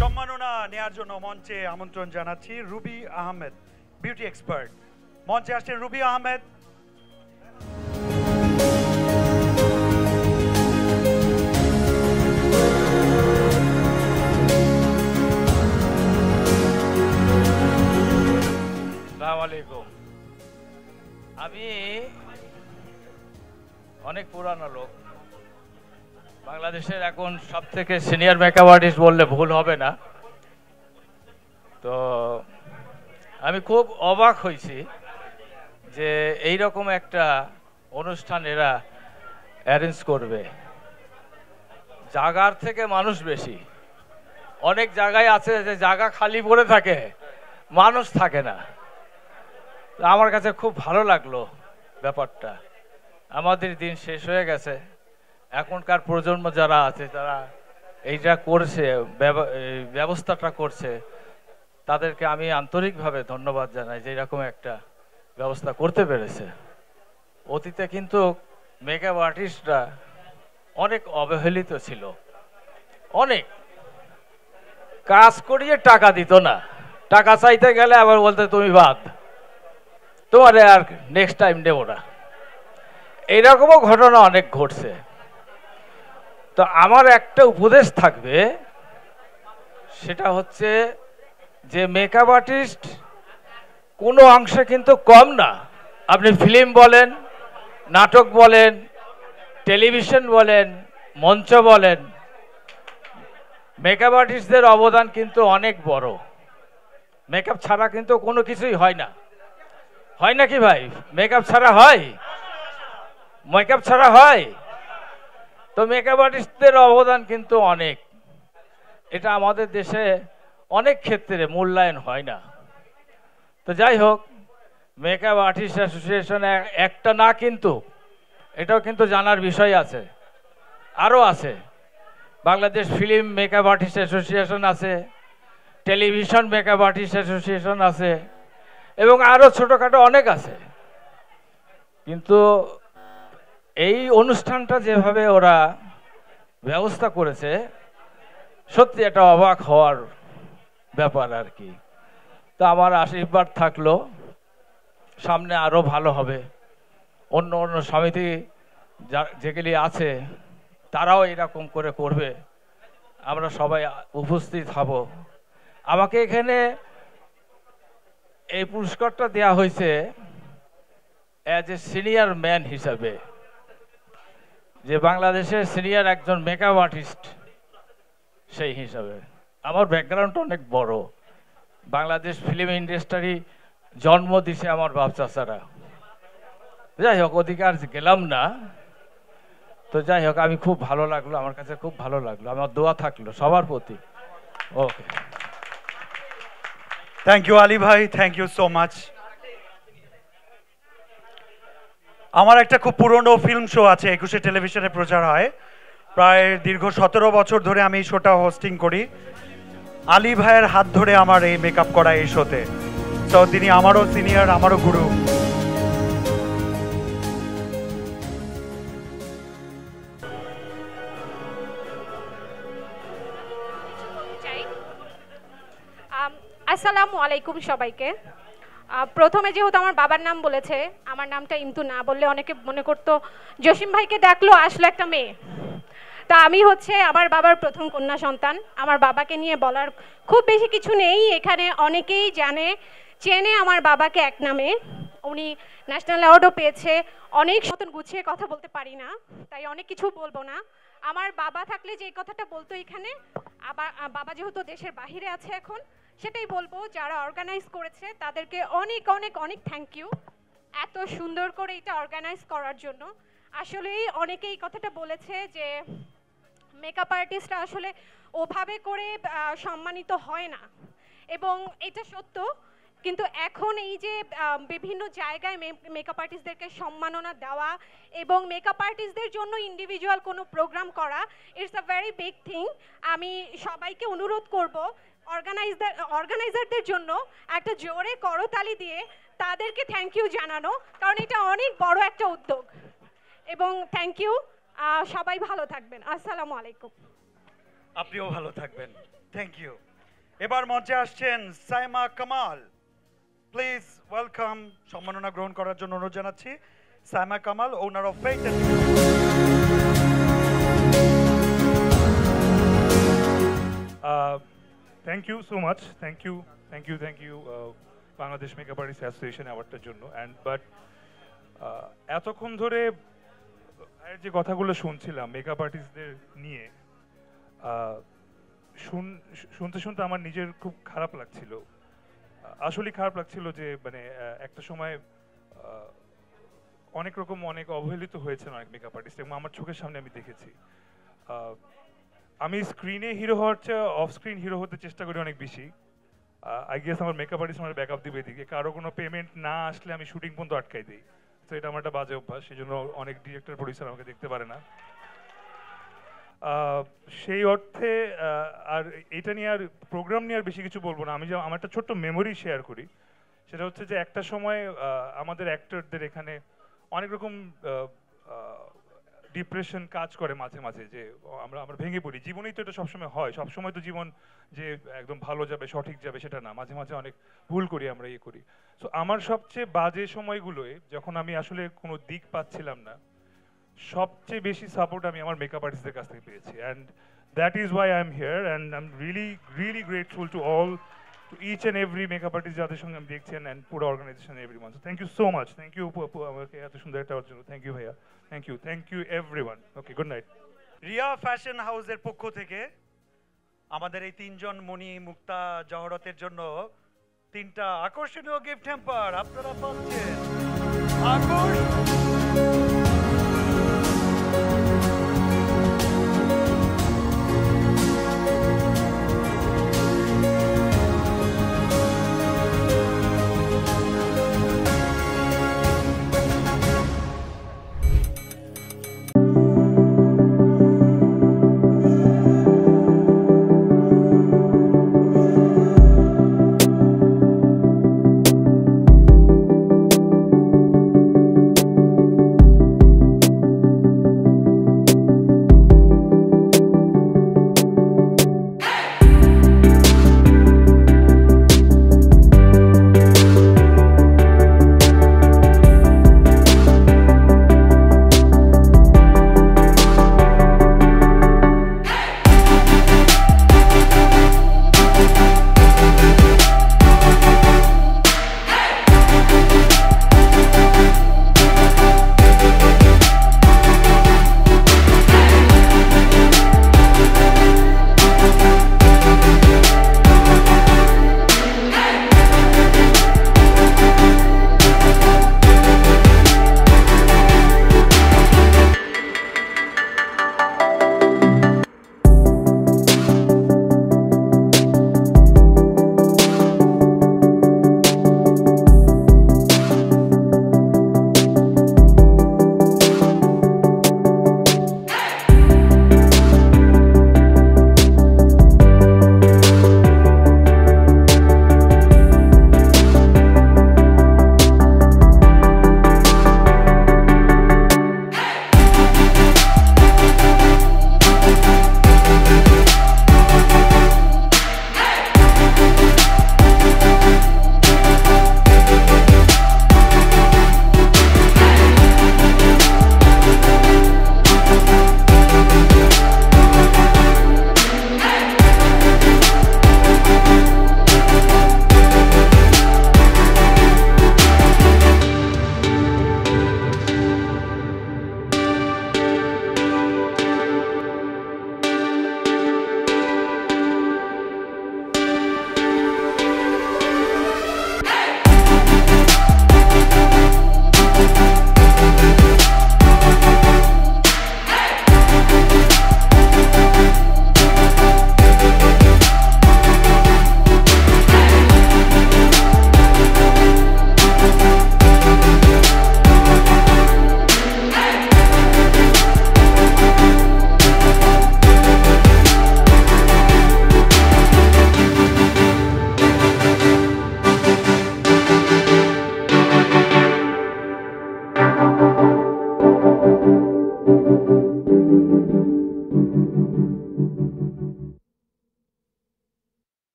Speaker 7: সম্মাননা নেয়ার জন্য মঞ্চে আমন্ত্রণ জানাচ্ছি রুবি আহমেদ, বিউটি এক্সপার্ট। মঞ্চে আসছেন রুবি আহমেদ।
Speaker 17: আসসালামু আলাইকুম। আমি অনেক পুরানো লোক, বাংলাদেশের এখন সব থেকে সিনিয়র মেকআপ আর্টিস্ট বললে ভুল হবে না। তো আমি খুব অবাক হয়েছি যে এই রকম একটা অনুষ্ঠান এরা অ্যারেঞ্জ করবে। জায়গার থেকে মানুষ বেশি, অনেক জায়গায় আছে যে জায়গা খালি পড়ে থাকে, মানুষ থাকে না। আমার কাছে খুব ভালো লাগলো ব্যাপারটা। আমাদের দিন শেষ হয়ে গেছে, এখনকার প্রজন্ম যারা আছে তারা এইটা করছে, ব্যবস্থাটা করছে, তাদেরকে আমি আন্তরিকভাবে ধন্যবাদ জানাই যে এরকম একটা ব্যবস্থা করতে পেরেছে। অতীতে কিন্তু মেকআপ আর্টিস্টরা অনেক অবহেলিত ছিল, অনেক কাজ করিয়ে টাকা দিত না, টাকা চাইতে গেলে আবার বলতে তুমি বাদ, তোমারে আর নেক্সট টাইম দেব না। এইরকমও ঘটনা অনেক ঘটছে। তো আমার একটা উপদেশ থাকবে, সেটা হচ্ছে যে মেকআপ আর্টিস্ট কোনো অংশে কিন্তু কম না। আপনি ফিল্ম বলেন, নাটক বলেন, টেলিভিশন বলেন, মঞ্চ বলেন, মেকআপ আর্টিস্টদের অবদান কিন্তু অনেক বড়। মেকআপ ছাড়া কিন্তু কোনো কিছুই হয় না, হয় নাকি ভাই? মেকআপ ছাড়া হয়? মেকআপ ছাড়া হয়? তো মেকআপ আর্টিস্টদের অবদান কিন্তু অনেক, এটা আমাদের দেশে অনেক ক্ষেত্রে মূল্যায়ন হয় না। তো যাই হোক, মেকআপ আর্টিস্ট অ্যাসোসিয়েশন একটা না, কিন্তু এটাও কিন্তু জানার বিষয় আছে, আরও আছে। Bangladesh film makeup artist association আছে, টেলিভিশন মেকআপ আর্টিস্ট অ্যাসোসিয়েশন আছে, এবং আরও ছোটোখাটো অনেক আছে। কিন্তু এই অনুষ্ঠানটা যেভাবে ওরা ব্যবস্থা করেছে, সত্যি এটা অবাক হওয়ার ব্যাপার আর কি। তো আমার আশীর্বাদ থাকলো, সামনে আরও ভালো হবে। অন্য অন্য সমিতি যেগুলি আছে তারাও এরকম করে করবে, আমরা সবাই উপস্থিত হব। আমাকে এখানে এই পুরস্কারটা দেওয়া হয়েছে অ্যাজ এ সিনিয়র ম্যান হিসাবে, যে বাংলাদেশের সিনিয়র একজন মেকআপ আর্টিস্ট সেই হিসাবে। আমার ব্যাকগ্রাউন্ড অনেক বড়, বাংলাদেশ ফিল্ম ইন্ডাস্ট্রি জন্ম দিছে আমার বাপ চাচারা। যাই হোক, অধিকার গেলাম না। তো যাই হোক, আমি খুব ভালো লাগলো, আমার কাছে খুব ভালো লাগলো। আমার দোয়া থাকলো সবার প্রতি। ওকে,
Speaker 7: থ্যাংক ইউ আলী ভাই, থ্যাংক ইউ সো মাচ। আমার একটা খুব পুরনো ফিল্ম শো আছে, 21শে টেলিভিশনে প্রচার হয়। প্রায় দীর্ঘ 17 বছর ধরে আমি এই শোটা হোস্টিং করি। আলী ভাইয়ের হাত ধরে আমার এই মেকআপ করা এই শোতে। তো তিনি আমারও সিনিয়র, আমারও গুরু।
Speaker 18: আসসালামু আলাইকুম সবাইকে। প্রথমে যেহেতু আমার বাবার নাম বলেছে, আমার নামটা ইন্তু না বললে অনেকে মনে করতো জসিম ভাইকে ডাকলো আসলো একটা মেয়ে। তা আমি হচ্ছে আমার বাবার প্রথম কন্যা সন্তান। আমার বাবাকে নিয়ে বলার খুব বেশি কিছু নেই, এখানে অনেকেই চেনে আমার বাবাকে এক নামে। উনি ন্যাশনাল অ্যাওয়ার্ডও পেয়েছে। অনেক মতন গুছিয়ে কথা বলতে পারি না, তাই অনেক কিছু বলবো না। আমার বাবা থাকলে যে কথাটা বলতো এখানে, আবার বাবা যেহেতু দেশের বাহিরে আছে এখন, সেটাই বলবো। যারা অর্গানাইজ করেছে তাদেরকে অনেক অনেক অনেক থ্যাংক ইউ, এত সুন্দর করে এটা অর্গানাইজ করার জন্য। আসলেই অনেকেই কথাটা বলেছে যে মেকআপ আর্টিস্টরা আসলে ওভাবে করে সম্মানিত হয় না, এবং এটা সত্য। কিন্তু এখন এই যে বিভিন্ন জায়গায় মেকআপ আর্টিস্টদেরকে সম্মাননা দেওয়া এবং মেকআপ আর্টিস্টদের জন্য ইন্ডিভিজুয়াল কোনো প্রোগ্রাম করা, it's a very big thing. আমি সবাইকে অনুরোধ করব অর্গানাইজারদের জন্য একটা জোরে করতালি দিয়ে তাদেরকে থ্যাংক ইউ জানানো, কারণ এটা অনেক বড় একটা উদ্যোগ। এবং থ্যাংক ইউ, সবাই ভালো থাকবেন। আসসালামু আলাইকুম।
Speaker 7: আপনিও ভালো থাকবেন, থ্যাংক ইউ। এবার মঞ্চে আসছেন সাইমা কামাল, প্লিজ ওয়েলকাম। সম্মাননা গ্রহণ করার জন্য অনুরোধ জানাচ্ছি Saima Kamal, owner of Faith and
Speaker 19: thank you so much, thank you Bangladesh makeup artist association অ্যাওয়ার্ডটার জন্য। অ্যান্ড বাট এতক্ষণ ধরে যে কথাগুলো শুনছিলাম মেকআপ আর্টিস্টদের নিয়ে, শুনতে শুনতে আমার নিজের খুব খারাপ লাগছিল, আসলেই খারাপ লাগছিল যে মানে একটা সময় অনেক রকম অনেক অবহেলিত হয়েছেন অনেক মেকআপ আর্টিস্ট, এবং আমার চোখের সামনে আমি দেখেছি। আমি স্ক্রিনে হিরো হওয়ার চেয়ে অফ স্ক্রিন হিরো হতে চেষ্টা করি অনেক বেশি। আই গেস আমার মেকআপ আর্টিস্ট আমার ব্যাকআপ দিবে এদিকে, কারো কোনো পেমেন্ট না আসলে আমি শুটিং পর্যন্ত আটকাই দিই। তো এটা আমার একটা বাজে অভ্যাস, সেই জন্য অনেক ডিরেক্টর প্রডিউসার আমাকে দেখতে পারে না। সেই অর্থে আর এটা নিয়ে আর প্রোগ্রাম নিয়ে আর বেশি কিছু বলবো না। আমি আমার একটা ছোট্ট মেমোরি শেয়ার করি, সেটা হচ্ছে যে একটা সময় আমাদের অ্যাক্টরদের এখানে অনেক রকম ডিপ্রেশন কাজ করে মাঝে মাঝে, যে আমরা ভেঙে পড়ি। জীবনেই তো এটা সবসময় হয়, সবসময় তো জীবন যে একদম ভালো যাবে সঠিক যাবে সেটা না, মাঝে মাঝে অনেক ভুল করি আমরা, ইয়ে করি। সো আমার সবচেয়ে বাজে সময়গুলোয় যখন আমি আসলে কোনো দিক পাচ্ছিলাম না, সবচেয়ে বেশি সাপোর্ট আমি আমার মেকআপ আর্টিস্টদের কাছ থেকে পেয়েছি। And that is Y I am here, and I am really grateful to all, to each and every makeup artist যাদের সঙ্গে আমি দেখছেন, and পুরো organization everyone. So thank you so much, thank you আমাকে এত সুন্দর একটা হওয়ার জন্য। থ্যাংক ইউ ভাইয়া, thank you everyone. Okay, good night.
Speaker 7: Riya fashion হাউসের পক্ষ থেকে আমাদের এই তিনজন মণি, মুক্তা, জহরতের জন্য 3টা আকর্ষণীয় গিফট হ্যাম্পার আপনারা পাচ্ছেন।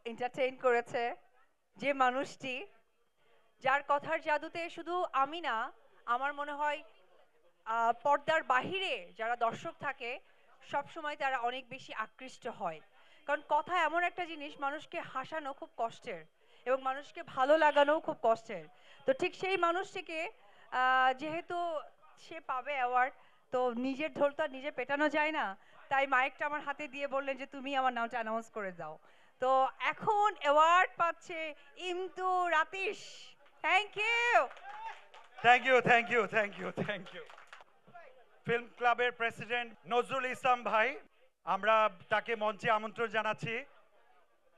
Speaker 20: এন্টারটেইন করেছে, যে মানুষটি যার কথার জাদুতে শুধু আমি না, আমার মনে হয় পর্দার বাহিরে যারা দর্শক থাকে সব সময় তারা অনেক বেশি আকৃষ্ট হয়। কারণ কথা এমন একটা জিনিস, মানুষকে হাসানো খুব কষ্টের এবং মানুষকে ভালো লাগানোও খুব কষ্টের। তো ঠিক সেই মানুষটিকে যেহেতু সে পাবে অ্যাওয়ার্ড, তো নিজের ঢোল তো নিজে পেটানো যায় না, তাই মাইকটা আমার হাতে দিয়ে বললেন যে তুমি আমার নামটা অ্যানাউন্স করে দাও। তো এখন অ্যাওয়ার্ড পাচ্ছে Imtu Ratish. Thank you,
Speaker 7: thank you, thank you, thank you, thank you. Film ক্লাবের প্রেসিডেন্ট নজরুল ইসলাম ভাই, আমরা তাকে মঞ্চে আমন্ত্রণ জানাচ্ছি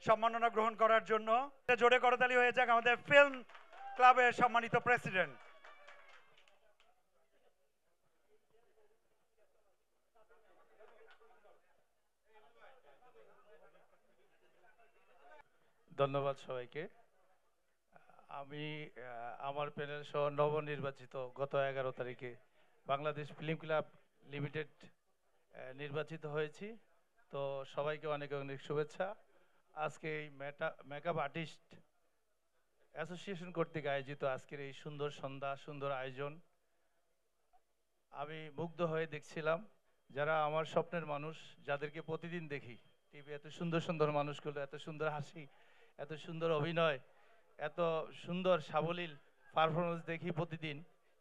Speaker 7: সম্মাননা গ্রহণ করার জন্য। জোরে করতালি হয়ে যাক আমাদের ফিল্ম ক্লাবের সম্মানিত প্রেসিডেন্ট।
Speaker 21: ধন্যবাদ সবাইকে। আমি আমার প্যানেল সহ নবনির্বাচিত গত 11 তারিখে বাংলাদেশ ফিল্ম ক্লাব লিমিটেড নির্বাচিত হয়েছি। তো সবাইকে অনেক অনেক শুভেচ্ছা। আজকে এই মেকআপ আর্টিস্ট অ্যাসোসিয়েশন কর্তৃক আয়োজিত আজকের এই সুন্দর সন্ধ্যা, সুন্দর আয়োজন, আমি মুগ্ধ হয়ে দেখছিলাম। যারা আমার স্বপ্নের মানুষ, যাদেরকে প্রতিদিন দেখি টিভি, এত সুন্দর সুন্দর মানুষগুলো, এত সুন্দর হাসি, এত সুন্দর অভিনয়, এত সুন্দর সাবলীল পারফরমেন্স দেখি প্রতিদিন,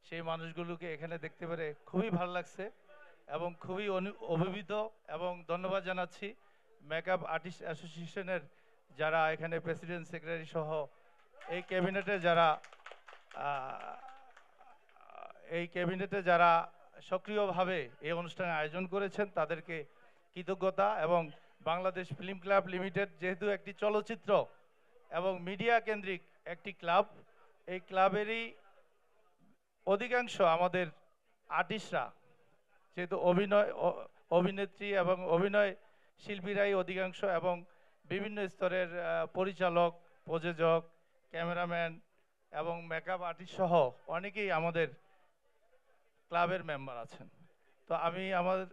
Speaker 21: সেই মানুষগুলোকে এখানে দেখতে পেরে খুবই ভালো লাগছে এবং খুবই অভিভূত। এবং ধন্যবাদ জানাচ্ছি মেকআপ আর্টিস্ট অ্যাসোসিয়েশনের যারা এখানে প্রেসিডেন্ট, সেক্রেটারি সহ এই ক্যাবিনেটে যারা সক্রিয়ভাবে এই অনুষ্ঠানে আয়োজন করেছেন, তাদেরকে কৃতজ্ঞতা। এবং বাংলাদেশ ফিল্ম ক্লাব লিমিটেড যেহেতু একটি চলচ্চিত্র এবং মিডিয়া কেন্দ্রিক একটি ক্লাব, এই ক্লাবেরই অধিকাংশ আমাদের আর্টিস্টরা, যেহেতু অভিনেত্রী এবং অভিনয় শিল্পীরাই অধিকাংশ, এবং বিভিন্ন স্তরের পরিচালক, প্রযোজক, ক্যামেরাম্যান এবং মেকআপ আর্টিস্ট সহ অনেকেই আমাদের ক্লাবের মেম্বার আছেন। তো আমি আমাদের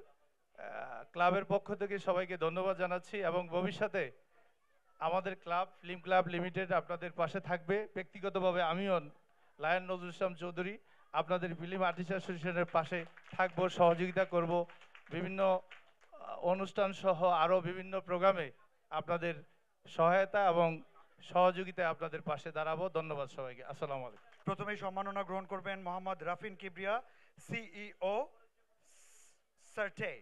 Speaker 21: ক্লাবের পক্ষ থেকে সবাইকে ধন্যবাদ জানাচ্ছি এবং ভবিষ্যতে আমাদের ক্লাব ফিল্ম ক্লাব লিমিটেড আপনাদের পাশে থাকবে। ব্যক্তিগতভাবে আমিও লায়ন নজরুল ইসলাম চৌধুরী আপনাদের ফিল্ম আর্টিস্ট অ্যাসোসিয়েশনের পাশে থাকবো, সহযোগিতা করব, বিভিন্ন অনুষ্ঠান সহ আরও বিভিন্ন প্রোগ্রামে আপনাদের সহায়তা এবং সহযোগিতায় আপনাদের পাশে দাঁড়াবো। ধন্যবাদ সবাইকে। আসসালামু আলাইকুম।
Speaker 7: প্রথমেই সম্মাননা গ্রহণ করবেন মোহাম্মদ রাফিন কিবরিয়া, সিইও সার্টে।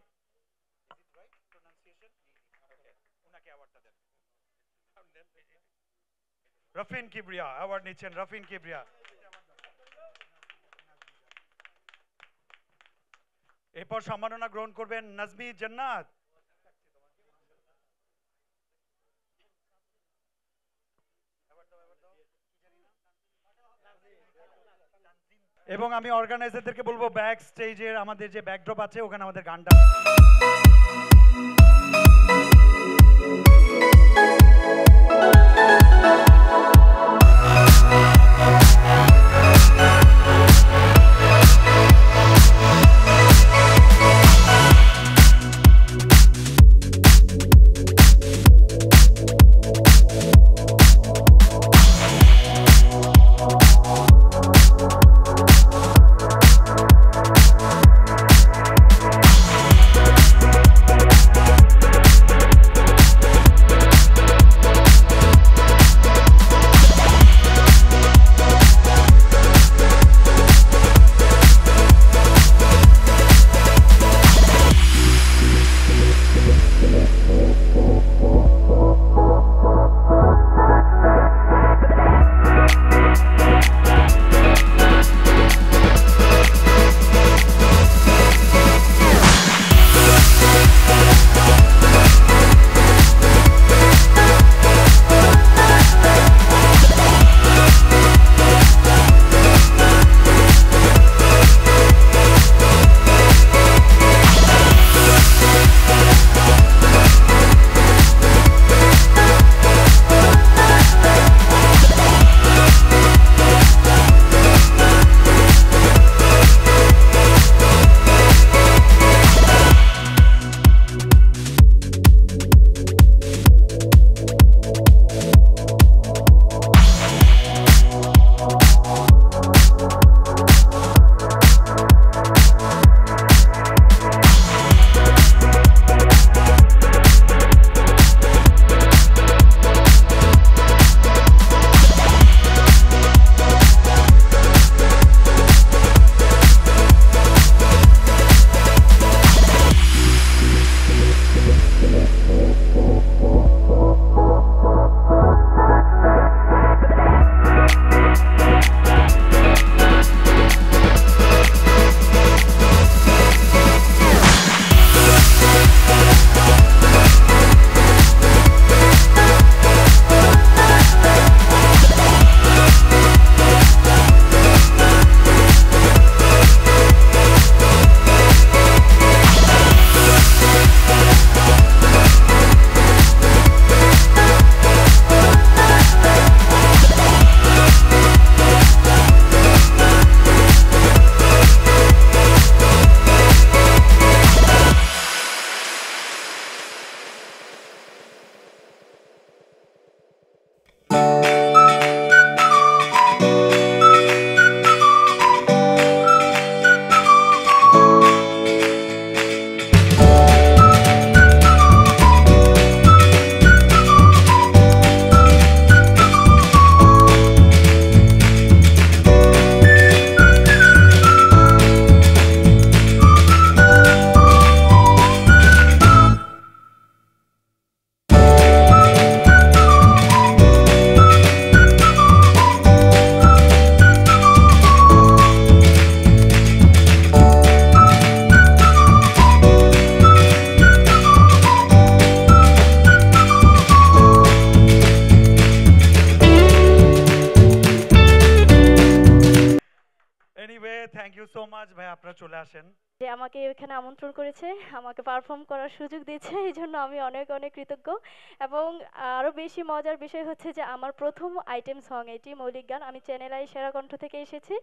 Speaker 7: রাফিন কিবরিয়া অ্যাওয়ার্ড নিচ্ছেন। রাফিন কিবরিয়া। এরপর সম্মাননা গ্রহণ করবেন নাজমি জান্নাত। এবং আমি অর্গানাইজারদেরকে বলবো ব্যাক স্টেজের আমাদের যে ব্যাকড্রপ আছে ওখানে আমাদের গানটা ভাই আপনারা চলে আসেন।
Speaker 1: যে আমাকে এখানে আমন্ত্রণ করেছে, আমাকে পারফর্ম করার সুযোগ দিয়েছে, এই জন্য আমি অনেক অনেক কৃতজ্ঞ। এবং আরও বেশি মজার বিষয় হচ্ছে যে আমার প্রথম আইটেম সং এটি, মৌলিক গান। আমি চ্যানেল আই সেরা কণ্ঠ থেকে এসেছি।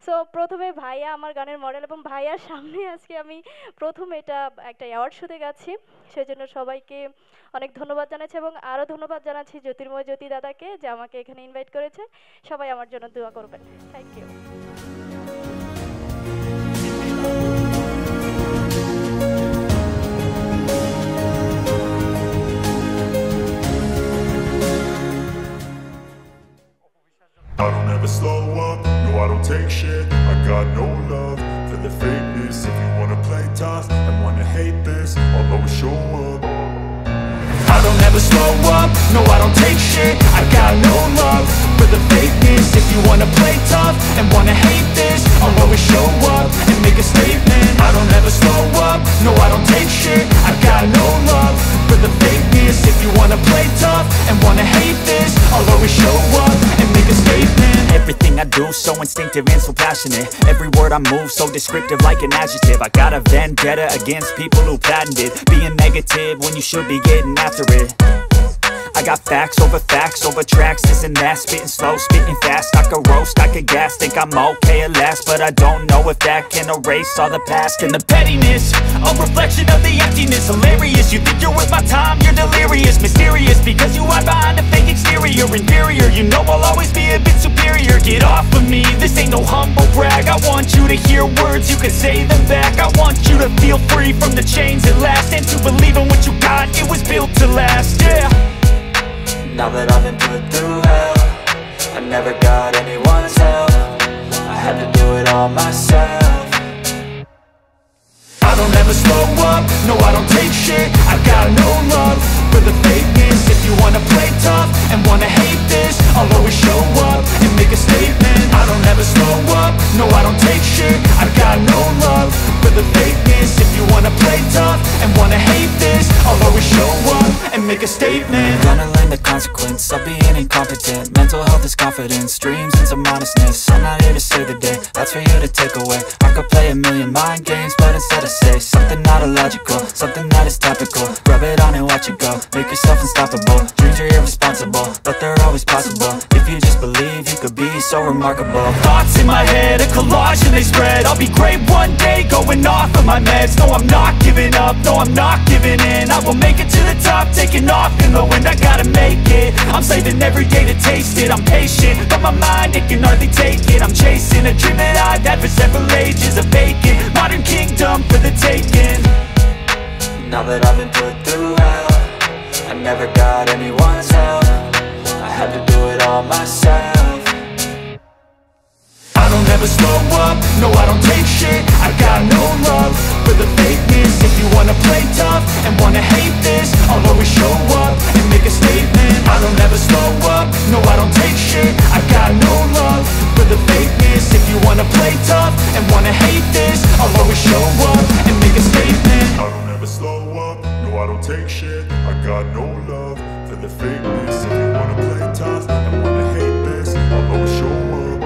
Speaker 1: সো প্রথমে ভাইয়া আমার গানের মডেল, এবং ভাইয়ার সামনে আজকে আমি প্রথম এটা একটা অ্যাওয়ার্ড শোতে গাচ্ছি। সেজন্য সবাইকে অনেক ধন্যবাদ জানাচ্ছি, এবং আরও ধন্যবাদ জানাচ্ছি জ্যোতির্ময় জ্যোতি দাদাকে যে আমাকে এখানে ইনভাইট করেছে। সবাই আমার জন্য দোয়া করবেন। Thank you.
Speaker 9: I don't ever slow up, no I don't take shit. I got no love for the fakeness. If you wanna play tough and wanna hate this, I'll always show up.
Speaker 16: I don't ever slow up, no I don't take shit. I got no love for the fakeness. If you wanna play tough and wanna hate this, I'll always show up and make a statement. I don't ever slow up, no I don't take shit. I got no love for the fakeness. If you wanna play tough and wanna hate this, I'll always show up and make a statement.
Speaker 22: Everything I do so instinctive and so passionate. Every word I move so descriptive like an adjective. I got a vendetta against people who patented being negative when you should be getting after it. I got facts over tracks, this and that. Spitting slow, spitting fast. I could roast, I could gas. Think I'm okay at last, but I don't know if that can erase all the past.
Speaker 16: And the pettiness, a reflection of the emptiness. Hilarious, you think you're worth my time, you're delirious. Mysterious, because you hide behind a fake exterior. Inferior, you know I'll always be a bit superior. Get off of me, this ain't no humble brag. I want you to hear words, you can say them back. I want you to feel free from the chains at last, and to believe in what you got, it was built to last, yeah.
Speaker 22: Now that I've been put through hell, I never got anyone's help. I had to do it all myself.
Speaker 16: I don't ever slow up, no I don't take shit. I got no love for the fakeness. If you wanna play tough and wanna hate this, I'll always show up and make a statement. I don't ever slow up, no I don't take shit. I got no love for the fakeness. If you wanna play tough and wanna hate this, I'll always show up and make a statement.
Speaker 22: Gonna learn the consequence of being incompetent. Mental health is confidence, dreams and some honestness. I'm not here to save the day, that's for you to take away. I could play a million mind games, but instead I say something not illogical, something that is topical. Rub it on and watch it go, make yourself unstoppable. Dreams are irresponsible, but they're always possible. If you just believe, you could be so remarkable.
Speaker 16: Thoughts in my head, a collage and they spread. I'll be great one day, going off of my meds. No, I'm not giving up, no, I'm not giving in. I will make it to the top, taking off in the wind. I gotta make it, I'm saving every day to taste it. I'm patient, but my mind, it can hardly take it. I'm chasing a dream that I've had for several ages. A vacant, modern kingdom for the taking.
Speaker 22: Now that I've been put through hell, I never got anyone's help. I had to do it all myself.
Speaker 16: I don't ever slow up, no I don't take shit. I got no love for the fakeness. If you wanna play tough and wanna hate this, I'll always show up and make a statement. I don't ever slow up, no I don't take shit. I got no love for the fakeness. If you wanna play tough and wanna hate this, I'll always show up and make a statement.
Speaker 9: I don't ever slow up, no I don't take shit. I got no love for the fakeness. If you wanna play tough and wanna hate this, I'll always show up.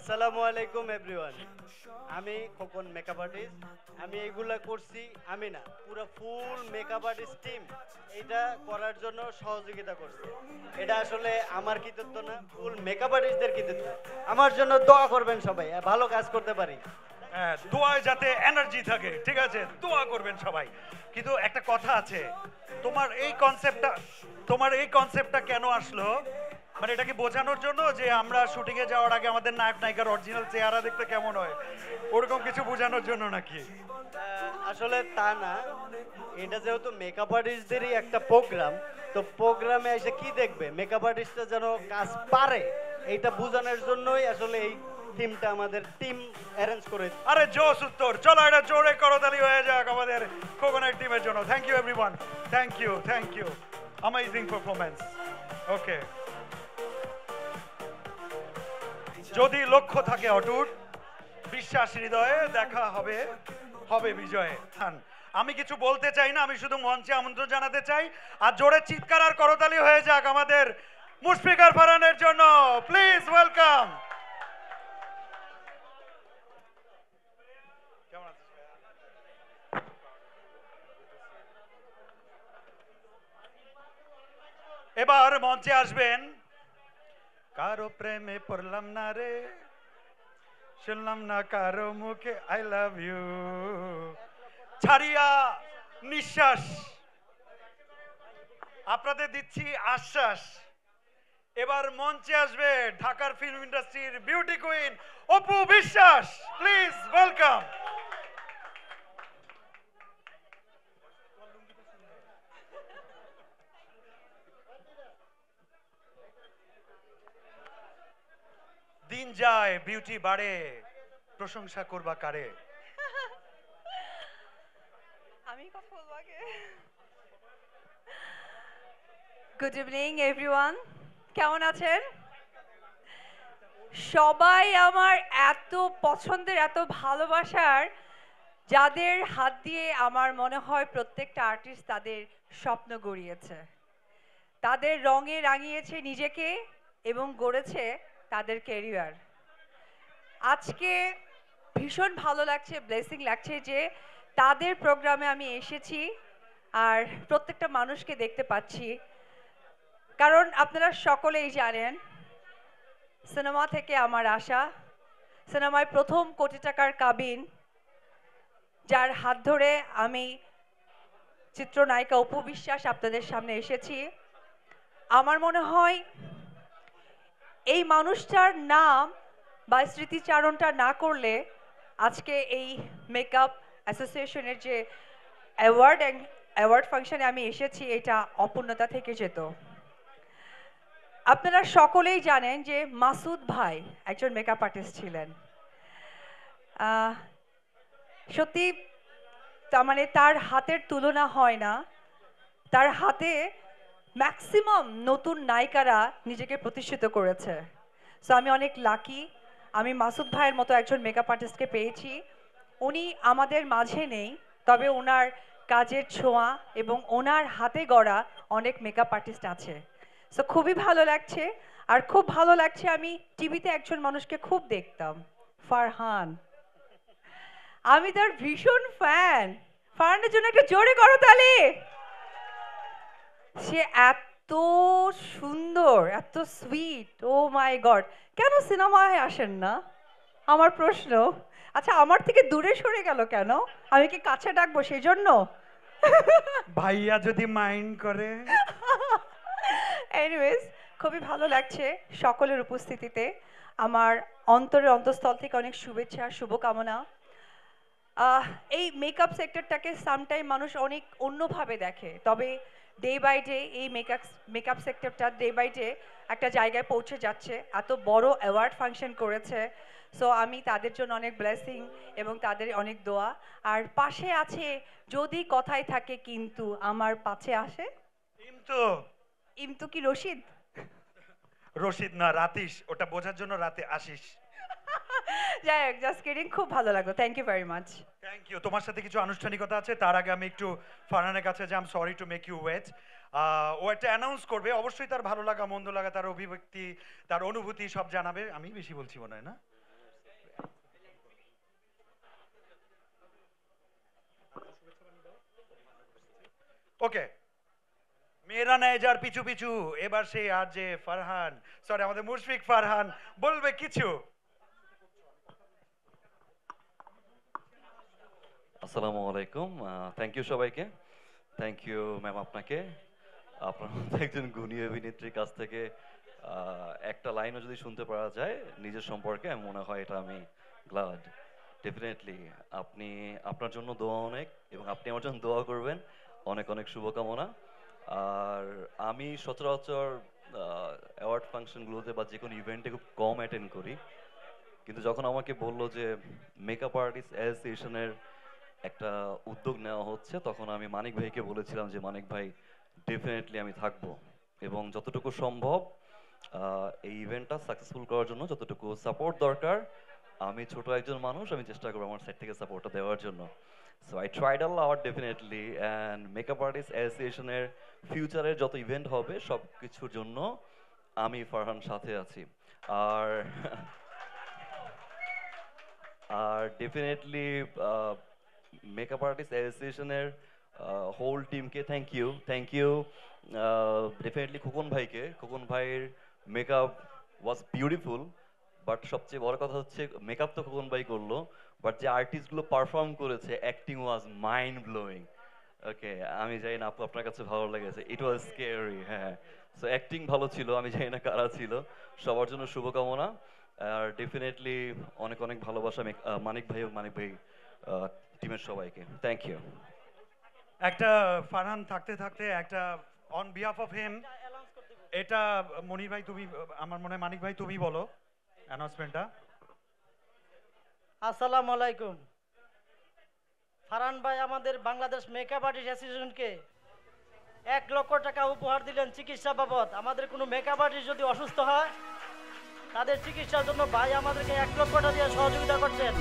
Speaker 2: আসসালামু আলাইকুম এভরিওয়ান। আমি খোকন মেকআপ আর্টিস্ট। আমি এগুলা করছি আমি না, পুরো ফুল মেকআপ আর্টিস্ট টিম এটা করার জন্য সহযোগিতা করছে। এটা আসলে আমার কৃতিত্ব না, ফুল মেকআপ আর্টিস্টদের কৃতিত্ব। আমার জন্য দোয়া করবেন সবাই, ভালো কাজ করতে পারি।
Speaker 7: হ্যাঁ, দোয়ায় যাতে এনার্জি থাকে, ঠিক আছে, দোয়া করবেন সবাই। কিন্তু একটা কথা আছে, তোমার এই কনসেপ্টটা কেন আসলো? মানে এটা কি বোঝানোর জন্য যে আমরা শুটিং এ যাওয়ার আগে আমাদের নায়ক নায়িকার অরিজিনাল চেহারা দেখতে কেমন হয়, ওরকম কিছু বোঝানোর জন্য নাকি?
Speaker 2: আসলে তা না, এটা যেহেতু মেকআপ আর্টিস্টদেরই একটা প্রোগ্রাম, তো প্রোগ্রামে এসে কি দেখবে, মেকআপ আর্টিস্টরা যেন কাজ পারে এইটা বোঝানোর জন্যই আসলে এই টিমটা আমাদের টিম অ্যারেঞ্জ করে।
Speaker 7: আরে জোস উত্তর, চলো এটা জোরে করতালি হয়ে যাক আমাদের কোকোনাট টিমের জন্য। Thank you everyone, thank you, amazing performance. Okay, যদি লক্ষ্য থাকে অটুট, বিশ্বাস হৃদয়ে, দেখা হবে বিজয়ে। আমি কিছু বলতে চাই না, আমি শুধু মঞ্চে আমন্ত্রণ জানাতে চাই, আর জোরে চিৎকার আর করতালি হয়ে যাক আমাদের মুশফিকার ফারহানের জন্য। Please welcome. এবার মঞ্চে আসবেন, কারো প্রেমে পড়লাম না রে, শুনলাম না কারো মুখে আই লাভ ইউ, ছাড়িয়া নিঃশ্বাস, আপনাদের দিচ্ছি আশ্বাস। এবার মঞ্চে আসবে ঢাকার ফিল্ম ইন্ডাস্ট্রির beauty queen Apu Biswas. Please welcome. দিন যায় বিউটি বাড়ে, প্রশংসা করবা কারে?
Speaker 20: আমি কথা বলবো আগে। গুড ইভিনিং এভরিওয়ান, কেমন আছেন সবাই? আমার এত পছন্দের, এত ভালোবাসার, যাদের হাত দিয়ে আমার মনে হয় প্রত্যেকটা আর্টিস্ট তাদের স্বপ্ন গড়িয়েছে, তাদের রঙে রাঙিয়েছে নিজেকে এবং গড়েছে তাদের ক্যারিয়ার। আজকে ভীষণ ভালো লাগছে, ব্লেসিং লাগছে যে তাদের প্রোগ্রামে আমি এসেছি আর প্রত্যেকটা মানুষকে দেখতে পাচ্ছি। কারণ আপনারা সকলেই জানেন সিনেমা থেকে আমার আশা, সিনেমায় প্রথম কোটি টাকার কাবিন, যার হাত ধরে আমি চিত্রনায়িকা অপু বিশ্বাস আপনাদের সামনে এসেছি। আমার মনে হয় এই মানুষটার নাম বা স্মৃতিচারণটা না করলে আজকে এই মেকআপ অ্যাসোসিয়েশনের যে অ্যাওয়ার্ড ফাংশনে আমি এসেছি এটা অপূর্ণতা থেকে যেত। আপনারা সকলেই জানেন যে মাসুদ ভাই একজন মেকআপ আর্টিস্ট ছিলেন। সত্যি মানে তার হাতের তুলনা হয় না, তার হাতে ম্যাক্সিমাম নতুন নায়িকারা নিজেকে প্রতিষ্ঠিত করেছে। সো আমি অনেক লাকি, আমি মাসুদ ভাইয়ের মতো একজন মেকআপ আর্টিস্টকে পেয়েছি। উনি আমাদের মাঝে নেই, তবে ওনার কাজের ছোঁয়া এবং ওনার হাতে গড়া অনেক মেকআপ আর্টিস্ট আছে। সো খুবই ভালো লাগছে। আর খুব ভালো লাগছে, আমি টিভিতে একজন মানুষকে খুব দেখতাম, ফারহান। আমি তার ভীষণ ফ্যান। ফারহানের জন্য একটা জোরে করো তালি। সে এত সুন্দর, এত সুইট, ও মাই গড। কেন সিনেমায় আসেন না আমার প্রশ্ন। আচ্ছা, আমার থেকে দূরে সরে গেল কেন? আমি কি কাছে ডাকবো সেই জন্য?
Speaker 7: ভাইয়া যদি মাইন্ড করে।
Speaker 20: এনিওয়েজ, খুবই ভালো লাগছে সকলের উপস্থিতিতে। আমার অন্তরের অন্তঃস্থল থেকে অনেক শুভেচ্ছা, শুভকামনা। এই মেকআপ সেক্টরটাকে সামটাইম মানুষ অনেক অন্যভাবে দেখে, তবে ডে বাই ডে এই মেকআপ সেক্টরটা ডে বাই ডে একটা জায়গায় পৌঁছে যাচ্ছে, এত বড় অ্যাওয়ার্ড ফাংশন করেছে। সো আমি তাদের জন্য অনেক ব্লেসিং এবং তাদের অনেক দোয়া। আর পাশে আছে, যদি কথাই থাকে কিন্তু, আমার পাশে আসে ইমতু কি রশিদ?
Speaker 7: রশিদ না, রাতিশ, ওটা বোঝার জন্য রাতে আসিস।
Speaker 20: যাই হোক, জাস্ট কিডিং, খুব ভালো লাগলো। Thank you very much.
Speaker 7: Thank you. তোমার সাথে কিছু আনুষ্ঠানিকতা আছে, তার আগে আমি একটু ফারহানের কাছে যে I am sorry to make you wait. ও একটা অ্যানাউন্স করবে, অবশ্যই তার ভালো লাগা মন্দ লাগা, তার অভিব্যক্তি, তার অনুভূতি সব জানাবে। আমি বেশি বলছি মনে হয় না? ওকে, মেয়েরা নেয় যার পিছু পিছু, এবার সেই আর যে ফারহান, সরি আমাদের মুশফিক ফারহান বলবে কিছু।
Speaker 5: আসসালামু আলাইকুম, থ্যাংক ইউ সবাইকে, থ্যাংক ইউ ম্যাম আপনাকে। আপনার মতো একজন গুণী অভিনেত্রীর কাছ থেকে একটা লাইনও যদি শুনতে পারা যায় নিজের সম্পর্কে, আমি মনে হয় এটা আমি গ্লাড। ডেফিনেটলি আপনি, আপনার জন্য দোয়া অনেক, এবং আপনি আমার জন্য দোয়া করবেন, অনেক অনেক শুভকামনা। আর আমি সচরাচর অ্যাওয়ার্ড ফাংশনগুলোতে বা যে কোনো ইভেন্টে খুব কম অ্যাটেন্ড করি, কিন্তু যখন আমাকে বললো যে মেকআপ আর্টিস্ট অ্যাসোসিয়েশনের একটা উদ্যোগ নেওয়া হচ্ছে, তখন আমি মানিক ভাইকে বলেছিলাম যে মানিক ভাই ডেফিনেটলি আমি থাকবো, এবং যতটুকু সম্ভব এই ইভেন্টটা সাকসেসফুল করার জন্য যতটুকু সাপোর্ট দরকার, আমি ছোট একজন মানুষ, আমি চেষ্টা করবো আমার সাইড থেকে সাপোর্টটা দেওয়ার জন্য। So I tried a lot definitely, and makeup artist অ্যাসোসিয়েশনের ফিউচারের যত ইভেন্ট হবে সব কিছুর জন্য আমি ফারহান সাথে আছি। আর ডেফিনেটলি মেকআপ আর্টিস্ট অ্যাসোসিয়েশনের হোল টিমকে থ্যাংক ইউ। ডেফিনেটলি খোকন ভাইয়ের মেকআপ ওয়াজ বিউটিফুল, বাট সবচেয়ে বড় কথা হচ্ছে মেকআপ তো খোকন ভাই করলো, বাট যে আর্টিস্টগুলো পারফর্ম করেছে অ্যাক্টিং ওয়াজ মাইন্ড ব্লোয়িং। ওকে, আমি জানি না আপু আপনার কাছে ভালো লেগেছে, ইট ওয়াজ স্কেরি। হ্যাঁ, সো অ্যাক্টিং ভালো ছিল, আমি জানি না কারা ছিল, সবার জন্য শুভকামনা। আর ডেফিনেটলি অনেক অনেক ভালোবাসা মানিক ভাই টিমের সবাইকে, থ্যাংক ইউ।
Speaker 7: একটা ফারহান থাকতে থাকতে একটা অন বিহাফ অফ হিম, এটা মনির ভাই তুমি, আমার মনে হয় মানিক ভাই তুমি বলো অ্যানাউন্সমেন্টটা।
Speaker 8: আসসালামু আলাইকুম। ফারহান ভাই আমাদের বাংলাদেশ মেকআপ আর্টিস্ট অ্যাসোসিয়েশনকে 1 লক্ষ টাকা উপহার দিলেন চিকিৎসা বাবদ। আমাদের কোনো মেকআপ আর্টিস্ট যদি অসুস্থ হয় তাদের চিকিৎসার জন্য ভাই আমাদেরকে 1 লক্ষ টাকা দিয়ে সহযোগিতা করছেন।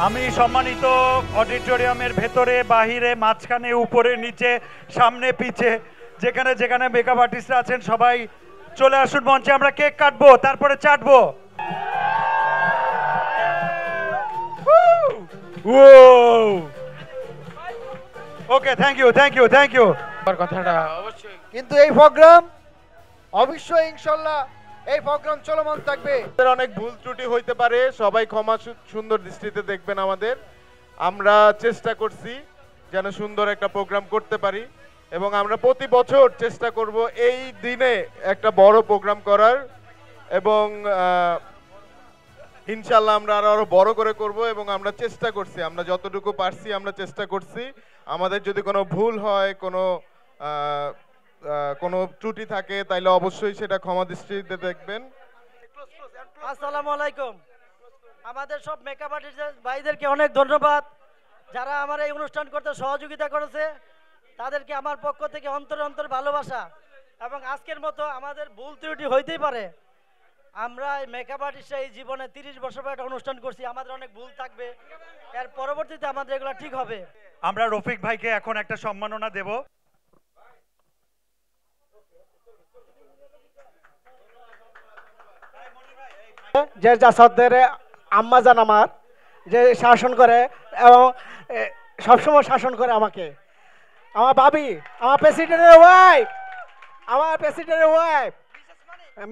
Speaker 7: আমি সম্মানিত অডিটোরিয়ামের ভেতরে বাহিরে মাঝখানে উপরে নিচে সামনে পিছে যেখানে যেখানে মেকআপ আর্টিস্টরা আছেন সবাই চলে আসুন মঞ্চে, আমরা কেক কাটবো তারপরে চাটবো। ওকে, থ্যাংক ইউ।
Speaker 6: কথাটা অবশ্যই, কিন্তু এই প্রোগ্রাম অবশ্যই ইনশাল্লাহ এই প্রোগ্রাম চলমান থাকবে।
Speaker 23: অনেক ভুল ত্রুটি হইতে পারে, সবাই ক্ষমা সুন্দর দৃষ্টিতে দেখবেন আমাদের। আমরা চেষ্টা করছি যেন সুন্দর একটা প্রোগ্রাম করতে পারি, এবং আমরা প্রতি বছর চেষ্টা করব এই দিনে একটা বড় প্রোগ্রাম করার, এবং ইনশাল্লাহ আমরা আরো বড় করে করব। এবং আমরা চেষ্টা করছি, আমরা যতটুকু পারছি আমরা চেষ্টা করছি। আমাদের যদি কোনো ভুল হয়, কোনো ত্রুটি থাকে, তাইলে অবশ্যই সেটা ক্ষমা দৃষ্টিতে দেখবেন।
Speaker 8: আসসালামু আলাইকুম। আমাদের সব মেকআপ আর্টিস্ট ভাইদেরকে অনেক ধন্যবাদ, যারা আমার এই অনুষ্ঠান করতে সহযোগিতা করেছে, তাদেরকে আমার পক্ষ থেকে অন্তর ভালোবাসা। এবং আজকের মতো আমাদের ভুল ত্রুটি হইতেই পারে, আমরা এই মেকআপ আর্টিস্টরা এই জীবনে 30 বছর পর একটা অনুষ্ঠান করছি, আমাদের অনেক ভুল থাকবে, এর পরবর্তীতে আমাদের এগুলো ঠিক হবে।
Speaker 7: আমরা রফিক ভাইকে এখন একটা সম্মাননা দেব।
Speaker 6: যে জাসাদের আম্মা জান আমার যে শাসন করে এবং সবসময় শাসন করে আমাকে, আমার ভাবি, আমার প্রেসিডেন্টের ওয়াইফ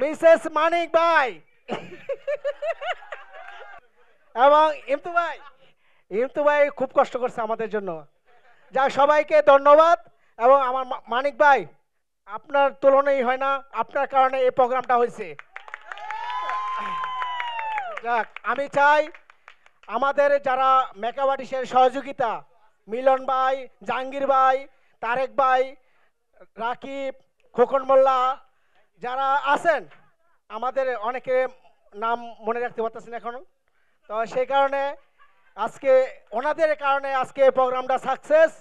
Speaker 6: মিসেস মানিক ভাই এবং ইমতু ভাই খুব কষ্ট করছে আমাদের জন্য। যা সবাইকে ধন্যবাদ। এবং আমার মানিক ভাই, আপনার তুলনাই হয় না, আপনার কারণে এই প্রোগ্রামটা হয়েছে। যাক, আমি চাই আমাদের যারা মেকআপ আর্টিস্টের সহযোগিতা, মিলন ভাই, জাহাঙ্গীর ভাই, তারেক ভাই, রাকিব, খোকন মোল্লা যারা আছেন, আমাদের অনেকে নাম মনে রাখতে পারতেছি না এখনো, তো সেই কারণে আজকে ওনাদের কারণে আজকে প্রোগ্রামটা সাকসেস।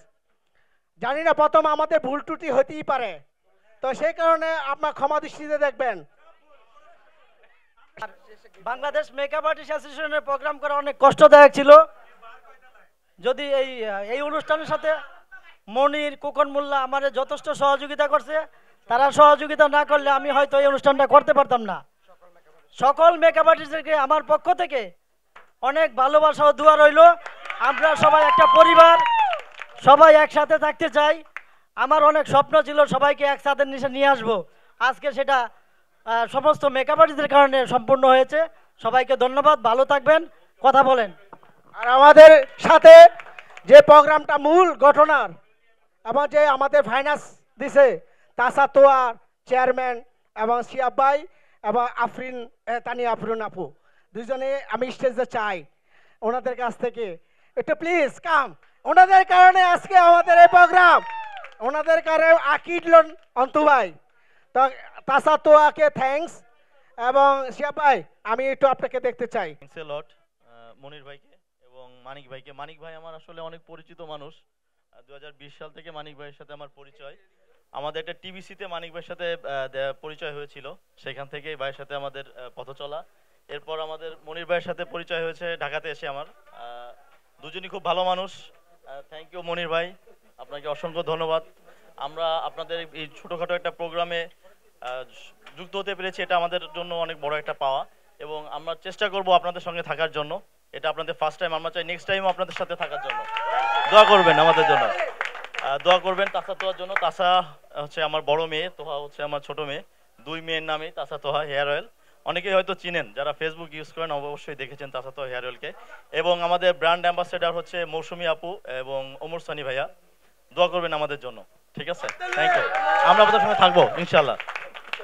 Speaker 6: জানি না প্রথম আমাদের ভুল ত্রুটি হতেই পারে, তো সেই কারণে আপনার ক্ষমা দৃষ্টিতে দেখবেন।
Speaker 8: বাংলাদেশ মেকআপ আর্টিস্ট অ্যাসোসিয়েশনের প্রোগ্রাম করা অনেক কষ্টদায়ক ছিল। যদি এই অনুষ্ঠানের সাথে মনির, কোকন মোল্লা আমাদের যথেষ্ট সহযোগিতা করছে, তারা সহযোগিতা না করলে আমি হয়তো এই অনুষ্ঠানটা করতে পারতাম না। সকল মেকআপ আর্টিস্টদেরকে আমার পক্ষ থেকে অনেক ভালোবাসা ও দোয়া রইল। আমরা সবাই একটা পরিবার, সবাই একসাথে থাকতে চাই। আমার অনেক স্বপ্ন ছিল সবাইকে একসাথে নিয়ে আসবো, আজকে সেটা সমস্ত মেকআপ আর্টিস্টদের কারণে সম্পূর্ণ হয়েছে। সবাইকে ধন্যবাদ, ভালো থাকবেন, কথা বলেন।
Speaker 6: আর আমাদের সাথে যে প্রোগ্রামটা মূল ঘটনার এবং যে আমাদের ফাইন্যান্স দিছে তাসা তোয়ার চেয়ারম্যান এবং শিয়াব ভাই এবং তানিয়া আফরিন আপু দুজনে আমি স্টেজে চাই ওনাদের কাছ থেকে একটু প্লিজ কাম। ওনাদের কারণে আজকে আমাদের এই প্রোগ্রাম, ওনাদের কারণে আকিডলন অন্তু ভাই, তো তাসা তোয়াকে থ্যাঙ্কস এবং শিয়াব ভাই আমি একটু আপনাকে দেখতে চাই।
Speaker 3: থ্যাঙ্কস এ লট মনির ভাইকে এবং মানিক ভাইকে। মানিক ভাই আমার আসলে অনেক পরিচিত মানুষ। 2020 সাল থেকে মানিক ভাইয়ের সাথে আমার পরিচয়। আমাদের একটা টিভিসিতে মানিক ভাইয়ের সাথে পরিচয় হয়েছিল, সেখান থেকেই ভাইয়ের সাথে আমাদের পথ চলা। এরপর আমাদের মনির ভাইয়ের সাথে পরিচয় হয়েছে ঢাকাতে এসে আমার। দুজনই খুব ভালো মানুষ। থ্যাংক ইউ মনির ভাই, আপনাকে অসংখ্য ধন্যবাদ। আমরা আপনাদের এই ছোটোখাটো একটা প্রোগ্রামে যুক্ত হতে পেরেছি, এটা আমাদের জন্য অনেক বড় একটা পাওয়া এবং আমরা চেষ্টা করব আপনাদের সঙ্গে থাকার জন্য। এটা আপনাদের ফার্স্ট টাইম, আমরা চাই নেক্সট টাইমও আপনাদের সাথে থাকার জন্য। দোয়া করবেন আমাদের জন্য, দোয়া করবেন তাসা তোহার জন্য। তাসা হচ্ছে আমার বড় মেয়ে, তোহা হচ্ছে আমার ছোট মেয়ে। দুই মেয়ের নামে তাসা তোহা হেয়ার অয়েল। অনেকেই হয়তো চিনেন, যারা ফেসবুক ইউজ করেন অবশ্যই দেখেছেন তাসা তোহা হেয়ার অয়েলকে। এবং আমাদের ব্র্যান্ড অ্যাম্বাসেডর হচ্ছে মৌসুমী আপু এবং ওমর সানি ভাইয়া। দোয়া করবেন আমাদের জন্য, ঠিক আছে? Thank you. আমরা আপনাদের সঙ্গে থাকবো ইনশাল্লাহ।